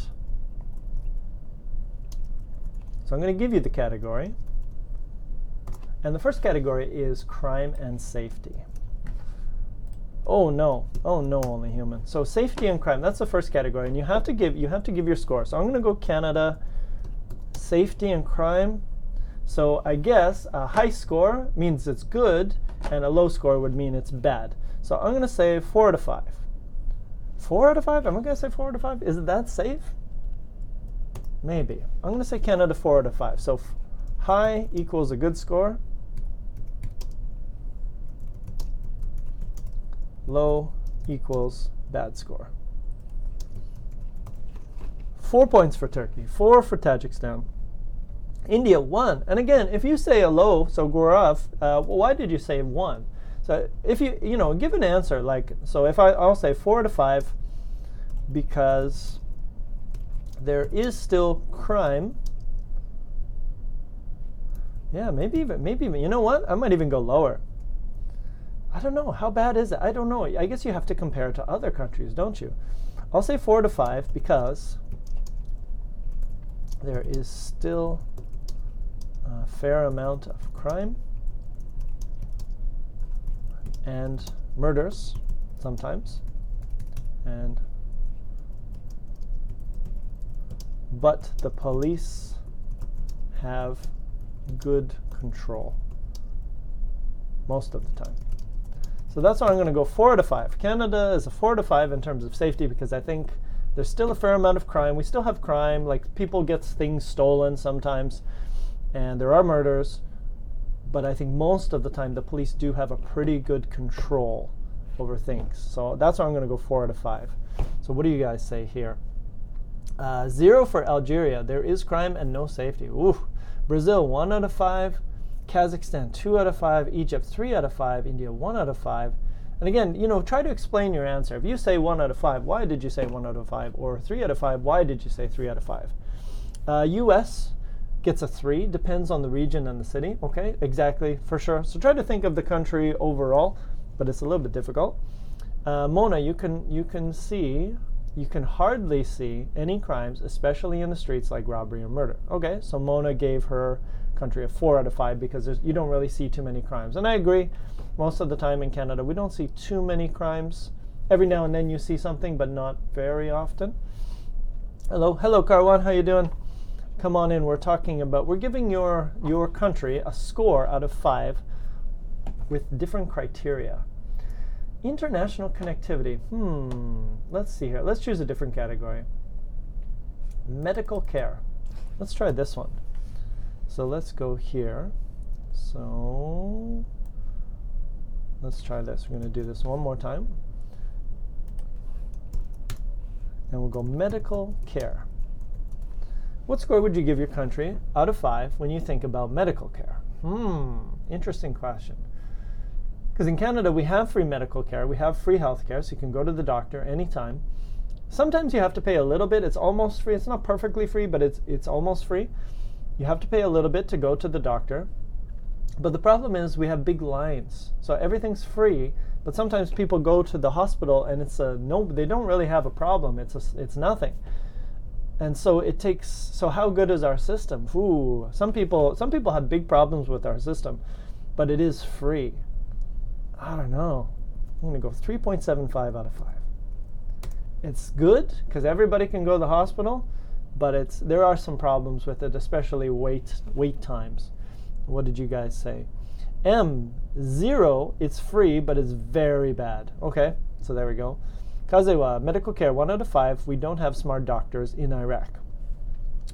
So I'm going to give you the category. And the first category is crime and safety. Oh no, only human. So safety and crime, that's the first category, and you have to give your score. So I'm going to go Canada, safety and crime. So I guess a high score means it's good, and a low score would mean it's bad. So I'm going to say 4 out of 5. 4 out of 5? Am I going to say 4 out of 5? Is that safe? Maybe. I'm going to say Canada 4 out of 5. So high equals a good score. Low equals bad score. 4 points for Turkey, 4 for Tajikistan. India 1. And again, if you say a low, so Gaurav, why did you say 1? So if you give an answer like, so if I'll say 4 out of 5 because there is still crime. Yeah, maybe even, you know what? I might even go lower. I don't know. How bad is it? I don't know. I guess you have to compare it to other countries, don't you? I'll say 4 to 5 because there is still a fair amount of crime and murders sometimes, but the police have good control most of the time. So that's why I'm going to go 4 out of 5. Canada is a 4 out of 5 in terms of safety because I think there's still a fair amount of crime. We still have crime, like people get things stolen sometimes, and there are murders, but I think most of the time the police do have a pretty good control over things. So that's why I'm going to go 4 out of 5. So what do you guys say here? 0 for Algeria. There is crime and no safety. Ooh. Brazil 1 out of 5. Kazakhstan 2 out of 5. Egypt 3 out of 5. India 1 out of 5. And again, try to explain your answer. If you say 1 out of 5, why did you say 1 out of 5? Or 3 out of 5, why did you say 3 out of 5? US gets a 3, depends on the region and the city. Okay, exactly, for sure. So try to think of the country overall, but it's a little bit difficult. Mona, you can hardly see any crimes, especially in the streets like robbery or murder. Okay, so Mona gave her country a 4 out of 5 because you don't really see too many crimes. And I agree, most of the time in Canada, we don't see too many crimes. Every now and then you see something, but not very often. Hello, Karwan, how you doing? Come on in. We're giving your country a score out of 5 with different criteria. International connectivity. Let's see here. Let's choose a different category. Medical care. Let's try this one. So let's go here. So let's try this. We're going to do this one more time. And we'll go medical care. What score would you give your country out of 5 when you think about medical care? Interesting question. Because in Canada, we have free medical care. We have free health care, so you can go to the doctor anytime. Sometimes you have to pay a little bit. It's almost free. It's not perfectly free, but it's almost free. You have to pay a little bit to go to the doctor. But the problem is we have big lines. So everything's free, but sometimes people go to the hospital and they don't really have a problem. It's nothing. And so so how good is our system? Some people have big problems with our system, but it is free. I don't know. I'm going to go 3.75 out of 5. It's good because everybody can go to the hospital, but there are some problems with it, especially wait times. What did you guys say? 0, it's free, but it's very bad. Okay, so there we go. Kazewa, medical care, 1 out of 5. We don't have smart doctors in Iraq.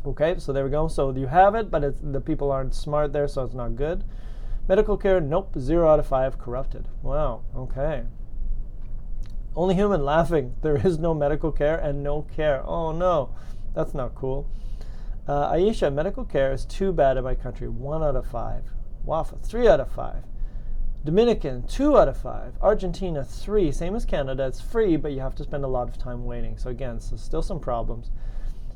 Okay, so there we go. So you have it, but the people aren't smart there, so it's not good. Medical care, nope, 0 out of 5, corrupted. Wow, okay. Only human laughing. There is no medical care and no care. Oh no, that's not cool. Aisha, medical care is too bad in my country, 1 out of 5. Wafa, 3 out of 5. Dominican, 2 out of 5. Argentina, 3. Same as Canada. It's free, but you have to spend a lot of time waiting. So again, still some problems.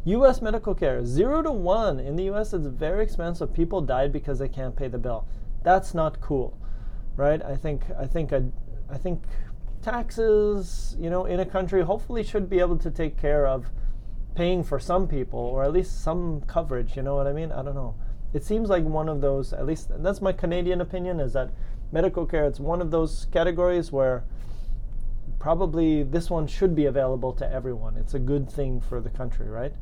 U.S. medical care, 0 to 1. In the U.S., it's very expensive. People died because they can't pay the bill. That's not cool, right? I think taxes, in a country hopefully should be able to take care of paying for some people, or at least some coverage. You know what I mean? I don't know. It seems like one of those, at least that's my Canadian opinion, is that medical care, it's one of those categories where probably this one should be available to everyone. It's a good thing for the country, right?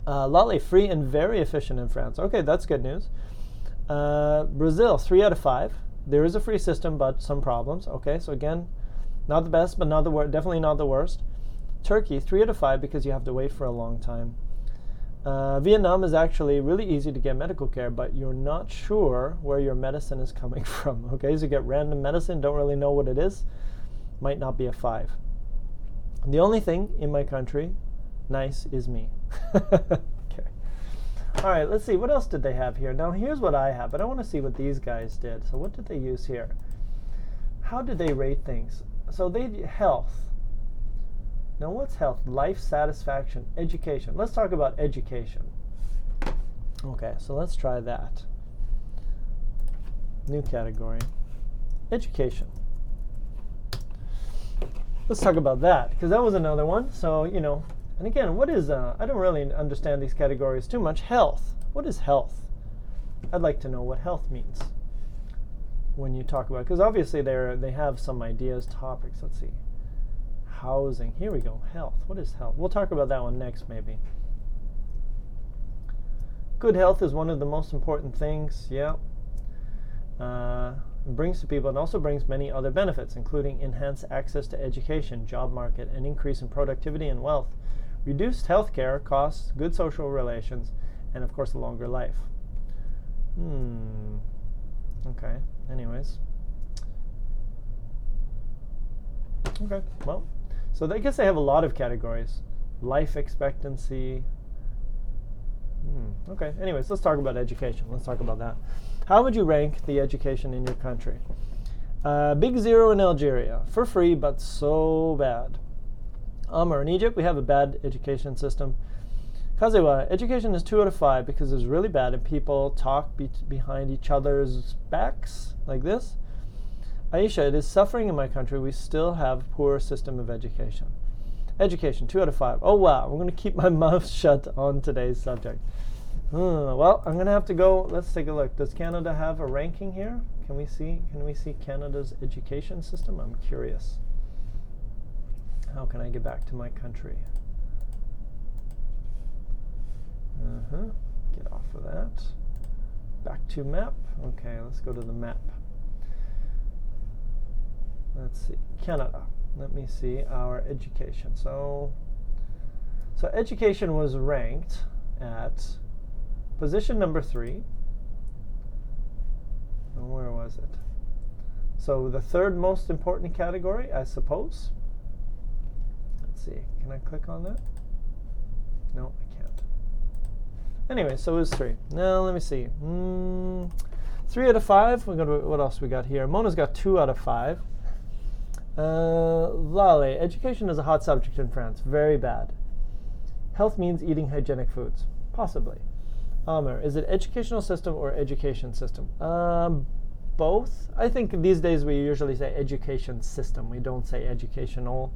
Lale, free and very efficient in France. Okay, that's good news. Brazil, 3 out of 5. There is a free system, but some problems. Okay, so again, not the best, but not the worst. Definitely not the worst. Turkey, 3 out of 5 because you have to wait for a long time. Vietnam is actually really easy to get medical care, but you're not sure where your medicine is coming from. Okay, so you get random medicine, don't really know what it is. Might not be a 5. The only thing in my country nice is me. Okay. All right, let's see. What else did they have here? Now, here's what I have, but I want to see what these guys did. So what did they use here? How did they rate things? So they health. Now, what's health? Life, satisfaction, education. Let's talk about education. Okay, so let's try that. New category. Education. Let's talk about that, because that was another one. So, you know, and again, what is, I don't really understand these categories too much. Health. What is health? I'd like to know what health means when you talk about it, because obviously they have some ideas, topics. Let's see. Housing. Here we go. Health. What is health? We'll talk about that one next, maybe. Good health is one of the most important things. Yeah. Brings to people and also brings many other benefits, including enhanced access to education, job market, an increase in productivity and wealth, reduced healthcare costs, good social relations, and of course a longer life. Okay. Anyways. Okay. Well, so I guess they have a lot of categories. Life expectancy. Okay. Anyways, let's talk about education. Let's talk about that. How would you rank the education in your country? Big 0 in Algeria. For free, but so bad. Amr, in Egypt, we have a bad education system. Kazewa, education is 2 out of 5 because it's really bad and people talk behind each other's backs, like this. Aisha, it is suffering in my country. We still have a poor system of education. Education, 2 out of 5. Oh, wow. I'm going to keep my mouth shut on today's subject. Well, I'm going to have to go. Let's take a look. Does Canada have a ranking here? Can we see Canada's education system? I'm curious. How can I get back to my country? Get off of that. Back to map. Okay, let's go to the map. Let's see. Canada. Let me see our education. So education was ranked at position number 3. And where was it? So the third most important category, I suppose. Let's see. Can I click on that? No, I can't. Anyway, so it was 3. Now let me see. 3 out of 5. We're going to, what else we got here? Mona's got 2 out of 5. Lale, education is a hot subject in France. Very bad. Health means eating hygienic foods. Possibly. Amr, is it educational system or education system? Both. I think these days we usually say education system. We don't say educational.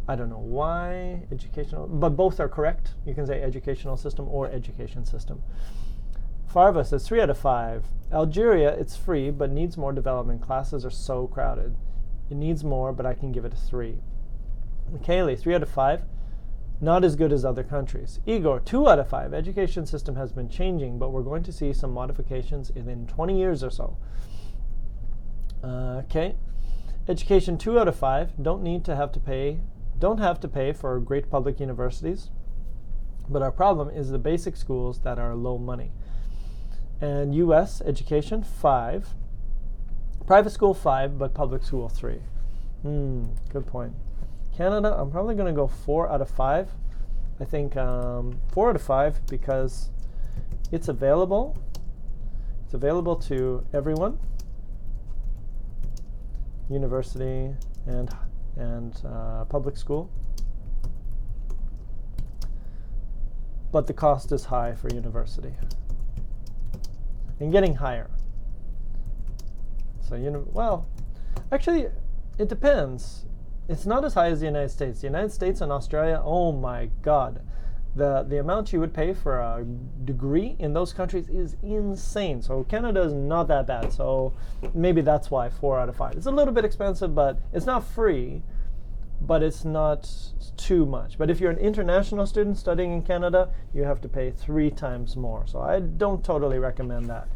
I don't know why. Educational. But both are correct. You can say educational system or education system. Farva says 3 out of 5. Algeria, it's free, but needs more development. Classes are so crowded. It needs more, but I can give it a 3. Michele, 3 out of 5. Not as good as other countries. Igor, 2 out of 5. Education system has been changing, but we're going to see some modifications in 20 years or so. Okay. Education, 2 out of 5. Don't have to pay for great public universities. But our problem is the basic schools that are low money. And US education, 5. Private school, 5, but public school, 3. Good point. Canada, I'm probably going to go 4 out of 5. I think 4 out of 5 because it's available. It's available to everyone. University and public school. But the cost is high for university. And getting higher. So, well, actually, it depends. It's not as high as the United States. The United States and Australia, oh my God. The amount you would pay for a degree in those countries is insane. So Canada is not that bad. So maybe that's why 4 out of 5. It's a little bit expensive, but it's not free. but it's not too much. But if you're an international student studying in Canada, you have to pay 3 times more. So I don't totally recommend that.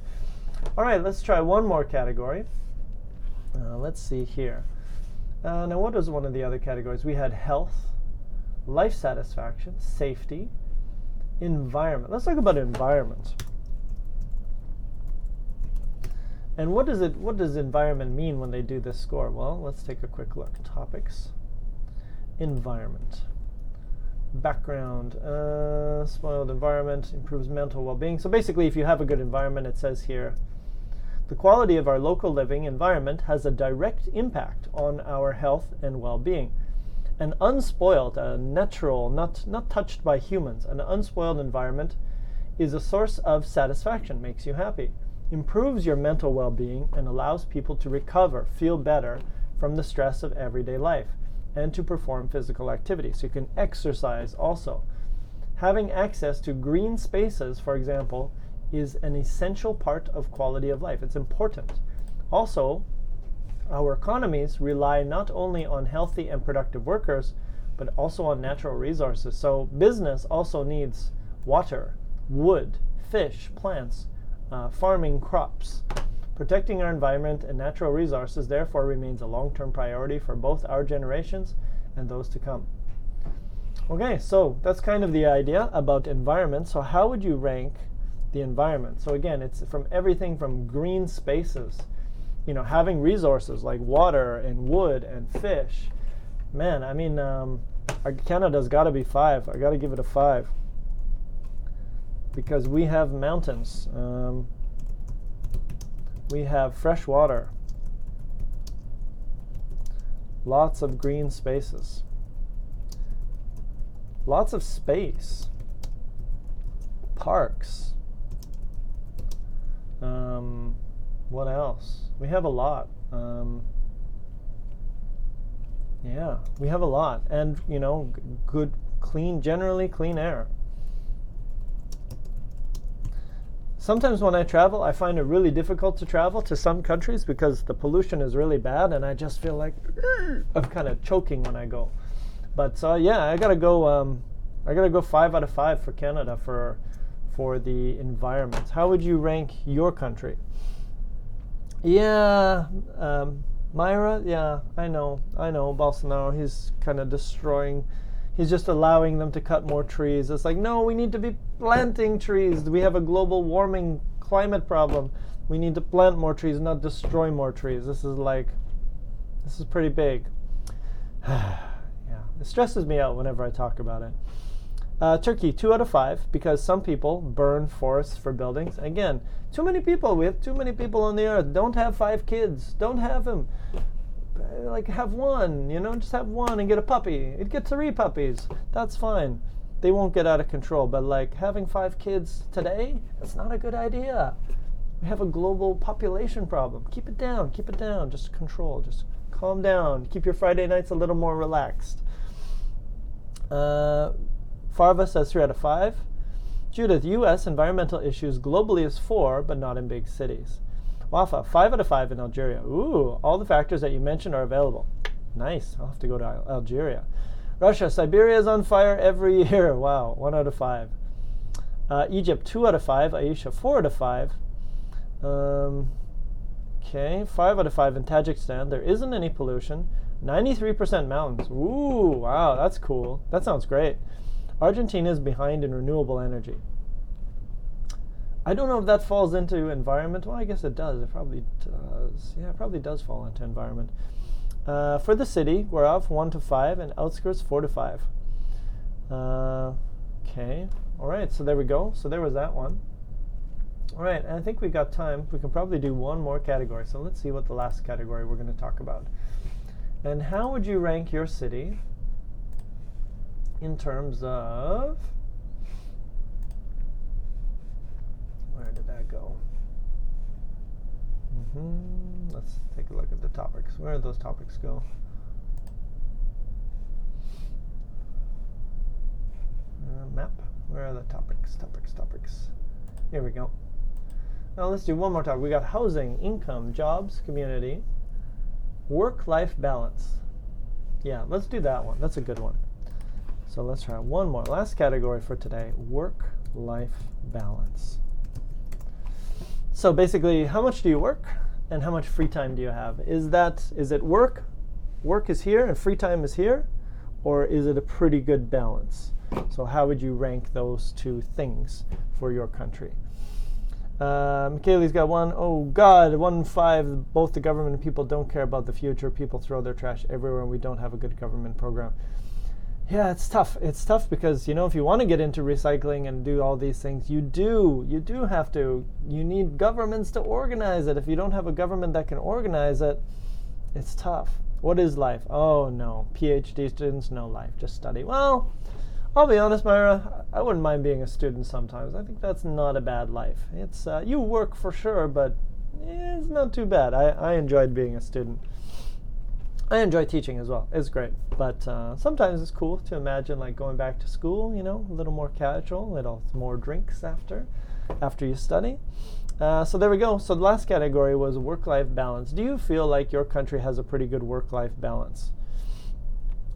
All right, let's try one more category. Let's see here. Now, what was one of the other categories? We had health, life satisfaction, safety, environment. Let's talk about environment. And what does environment mean when they do this score? Well, let's take a quick look. Topics, environment, background, spoiled environment, improves mental well-being. So basically, if you have a good environment, it says here, the quality of our local living environment has a direct impact on our health and well-being. An unspoiled, natural, not touched by humans, an unspoiled environment is a source of satisfaction, makes you happy, improves your mental well-being, and allows people to recover, feel better from the stress of everyday life, and to perform physical activity. So you can exercise also. Having access to green spaces, for example, is an essential part of quality of life. It's important. Also, our economies rely not only on healthy and productive workers, but also on natural resources. So business also needs water, wood, fish, plants, farming crops. Protecting our environment and natural resources therefore remains a long-term priority for both our generations and those to come. Okay, so that's kind of the idea about environment. So how would you rank the environment? So again, it's from everything from green spaces, having resources like water and wood and fish. Man, I mean, Canada's got to be 5. I got to give it a 5 because we have mountains. We have fresh water, lots of green spaces, lots of space, parks. What else? We have a lot. Yeah, we have a lot. And, good, generally clean air. Sometimes when I travel, I find it really difficult to travel to some countries because the pollution is really bad, and I just feel like I'm kind of choking when I go. But yeah, I gotta go 5 out of 5 for Canada for the environment. How would you rank your country? Yeah, Myra, yeah, I know, Bolsonaro, he's kind of destroying, he's just allowing them to cut more trees. It's like, no, we need to be planting trees. We have a global warming climate problem. We need to plant more trees, not destroy more trees. This is pretty big. Yeah, it stresses me out whenever I talk about it. Turkey, 2 out of 5, because some people burn forests for buildings. Again, too many people. We have too many people on the earth. Don't have 5 kids. Don't have them. Have one, just have one and get a puppy. Get 3 puppies. That's fine. They won't get out of control. But having 5 kids today, that's not a good idea. We have a global population problem. Keep it down. Keep it down. Just control. Just calm down. Keep your Friday nights a little more relaxed. Farva says 3 out of 5. Judith, U.S. environmental issues globally is 4, but not in big cities. Wafa, 5 out of 5 in Algeria. Ooh, all the factors that you mentioned are available. Nice. I'll have to go to Algeria. Russia, Siberia is on fire every year. Wow, 1 out of 5. Egypt, 2 out of 5. Aisha, 4 out of 5. Okay, 5 out of 5 in Tajikistan. There isn't any pollution. 93% mountains. Ooh, wow, that's cool. That sounds great. Argentina is behind in renewable energy. I don't know if that falls into environment. Well, I guess it does. It probably does. Yeah, it probably does fall into environment. For the city, we're off 1 to 5, and outskirts 4 to 5. Okay. All right. So there we go. So there was that one. All right. And I think we've got time. We can probably do one more category. So let's see what the last category we're going to talk about. And how would you rank your city in terms of, where did that go? Let's take a look at the topics. Where did those topics go? Map. Where are the topics? Topics. Here we go. Now let's do one more topic. We got housing, income, jobs, community, work-life balance. Yeah, let's do that one. That's a good one. So let's try one more. Last category for today, work-life balance. So basically, how much do you work and how much free time do you have? Is it work? Work is here and free time is here? Or is it a pretty good balance? So how would you rank those two things for your country? Kaylee's got one. Oh God, 1-5. Both the government and people don't care about the future. People throw their trash everywhere and we don't have a good government program. Yeah, it's tough. It's tough because, if you want to get into recycling and do all these things, you do have to. You need governments to organize it. If you don't have a government that can organize it, it's tough. What is life? Oh no, PhD students, no life, just study. Well, I'll be honest, Myra, I wouldn't mind being a student sometimes. I think that's not a bad life. It's you work for sure, but it's not too bad. I enjoyed being a student. I enjoy teaching as well. It's great. But sometimes it's cool to imagine like going back to school, a little more casual, little more drinks after you study. So there we go. So the last category was work-life balance. Do you feel like your country has a pretty good work-life balance?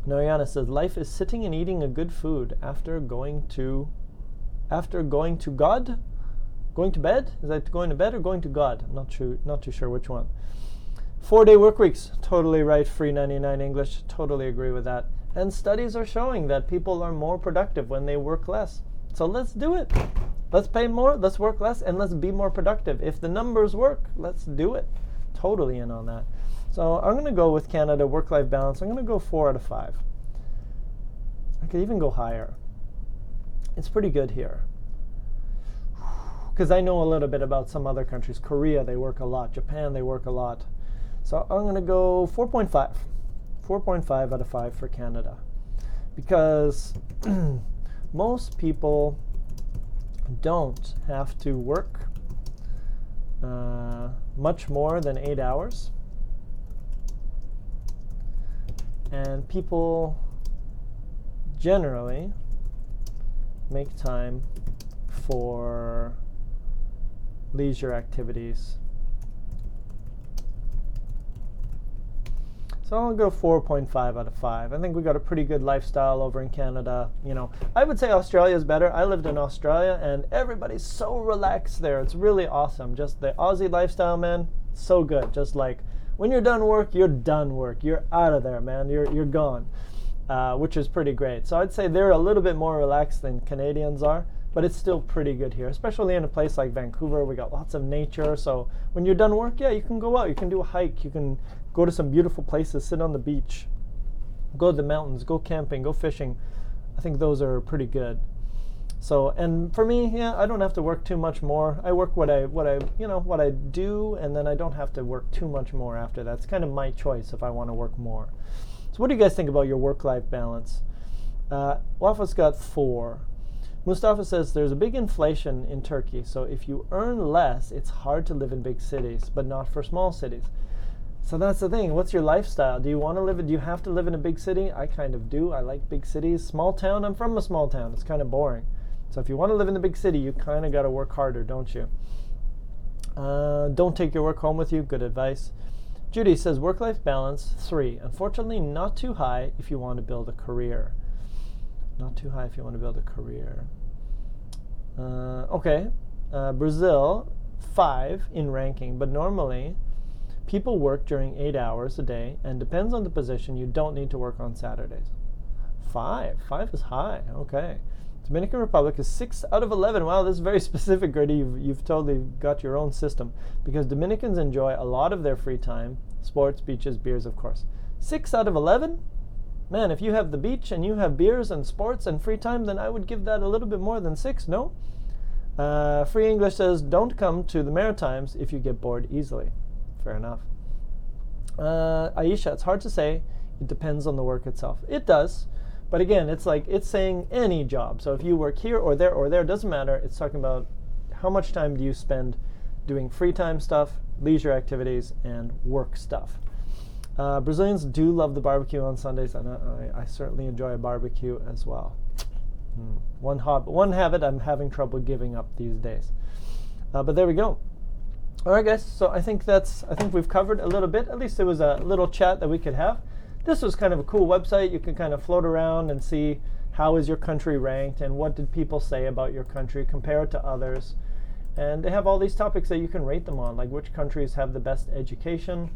Nariana says, life is sitting and eating a good food after going to God? Going to bed? Is that going to bed or going to God? I'm not too sure which one. 4-day work weeks, totally right. Free 99 English, totally agree with that. And studies are showing that people are more productive when they work less. So let's do it. Let's pay more, let's work less, and let's be more productive. If the numbers work, let's do it. Totally in on that. So I'm going to go with Canada, work-life balance. I'm going to go 4 out of 5. I could even go higher. It's pretty good here. Because I know a little bit about some other countries. Korea, they work a lot. Japan, they work a lot. So I'm going to go 4.5. 4.5 out of 5 for Canada. Because most people don't have to work much more than 8 hours. And people generally make time for leisure activities. So I'll go 4.5 out of 5. I think we got a pretty good lifestyle over in Canada. I would say Australia is better. I lived in Australia and everybody's so relaxed there. It's really awesome. Just the Aussie lifestyle, man, so good. Just like when you're done work, you're done work. You're out of there, man. You're gone, which is pretty great. So I'd say they're a little bit more relaxed than Canadians are, but it's still pretty good here, especially in a place like Vancouver. We got lots of nature. So when you're done work, yeah, you can go out. You can do a hike. You can go to some beautiful places, sit on the beach, go to the mountains, go camping, go fishing. I think those are pretty good. So, and for me, yeah, I don't have to work too much more. I work what I do, and then I don't have to work too much more after that. It's kind of my choice if I want to work more. So what do you guys think about your work-life balance? Wafa's got 4. Mustafa says there's a big inflation in Turkey, so if you earn less, it's hard to live in big cities, but not for small cities. So that's the thing. What's your lifestyle? Do you have to live in a big city? I kind of do. I like big cities. Small town, I'm from a small town. It's kind of boring. So if you want to live in the big city, you kind of got to work harder, don't you? Don't take your work home with you. Good advice. Judy says work-life balance 3. Unfortunately, not too high if you want to build a career. Not too high if you want to build a career. Okay. Brazil, 5 in ranking, but normally people work during 8 hours a day, and depends on the position, you don't need to work on Saturdays. 5 is high. Okay. Dominican Republic is 6 out of 11. Wow, this is very specific, Gertie. You've totally got your own system, because Dominicans enjoy a lot of their free time, sports, beaches, beers, of course. 6 out of 11? Man, if you have the beach and you have beers and sports and free time, then I would give that a little bit more than 6, no? Free English says, don't come to the Maritimes if you get bored easily. Fair enough. Aisha, it's hard to say. It depends on the work itself. It does. But again, it's saying any job. So if you work here or there, doesn't matter. It's talking about how much time do you spend doing free time stuff, leisure activities, and work stuff. Brazilians do love the barbecue on Sundays, and I certainly enjoy a barbecue as well. One habit I'm having trouble giving up these days. But there we go. All right, guys. So I think we've covered a little bit. At least it was a little chat that we could have. this was kind of a cool website. You can kind of float around and see how is your country ranked and what did people say about your country, compare it to others. And they have all these topics that you can rate them on, like which countries have the best education.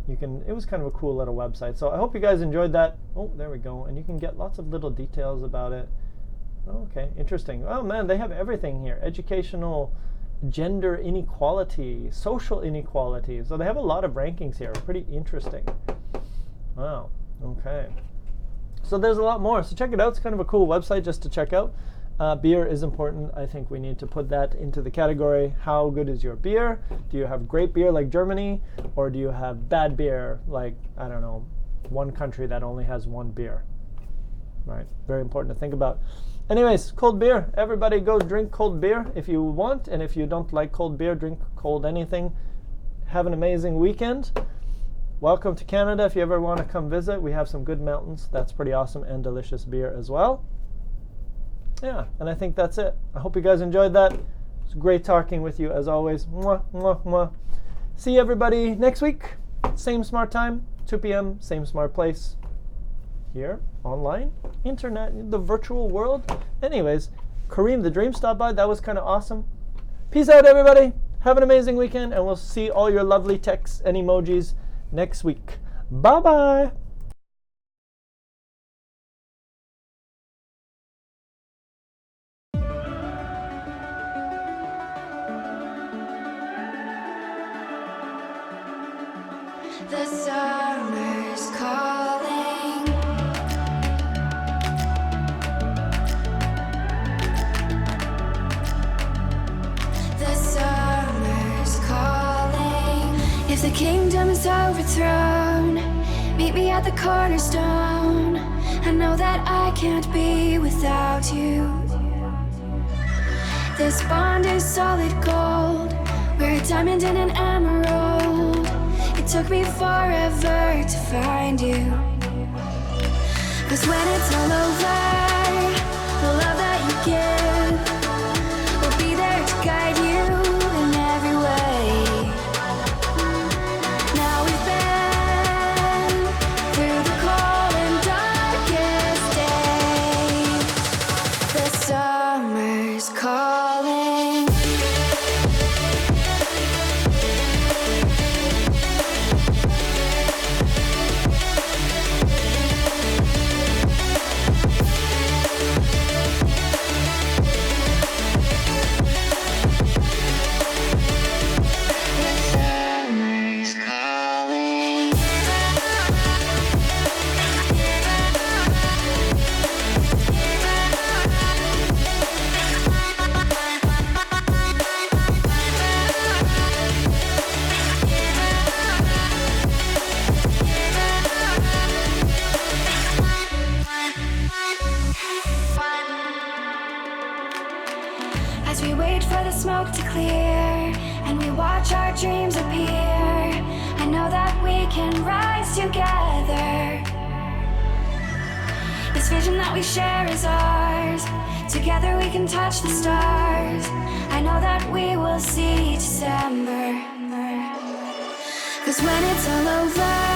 It was kind of a cool little website. So I hope you guys enjoyed that. Oh, there we go. And you can get lots of little details about it. Okay, interesting. Oh man, they have everything here. Educational, gender inequality, social inequality. So they have a lot of rankings here. Pretty interesting. Wow, okay. So there's a lot more. So check it out. It's kind of a cool website just to check out. Beer is important. I think we need to put that into the category. How good is your beer? Do you have great beer like Germany? Or do you have bad beer like, I don't know, one country that only has one beer? Right, very important to think about. Anyways, cold beer. Everybody go drink cold beer if you want. And if you don't like cold beer, drink cold anything. Have an amazing weekend. Welcome to Canada. If you ever want to come visit, we have some good mountains. That's pretty awesome, and delicious beer as well. Yeah, and I think that's it. I hope you guys enjoyed that. It's great talking with you as always. Mwah, mwah, mwah. See everybody next week. Same smart time, 2 p.m., same smart place. Here, online, internet, the virtual world. Anyways, Kareem the Dream stopped by. That was kind of awesome. Peace out, everybody. Have an amazing weekend, and we'll see all your lovely texts and emojis next week. Bye-bye. The summer's calling. The summer's calling. If the kingdom is overthrown, meet me at the cornerstone. I know that I can't be without you. This bond is solid gold. We're a diamond and an emerald. It took me forever to find you. 'Cause when it's all over, the love that you give will be there to guide you in every way. Now we've been through the cold and darkest days. The summer's calling. As we wait for the smoke to clear and we watch our dreams appear, I know that we can rise together. This vision that we share is ours. Together we can touch the stars. I know that we will see December. 'Cause when it's all over,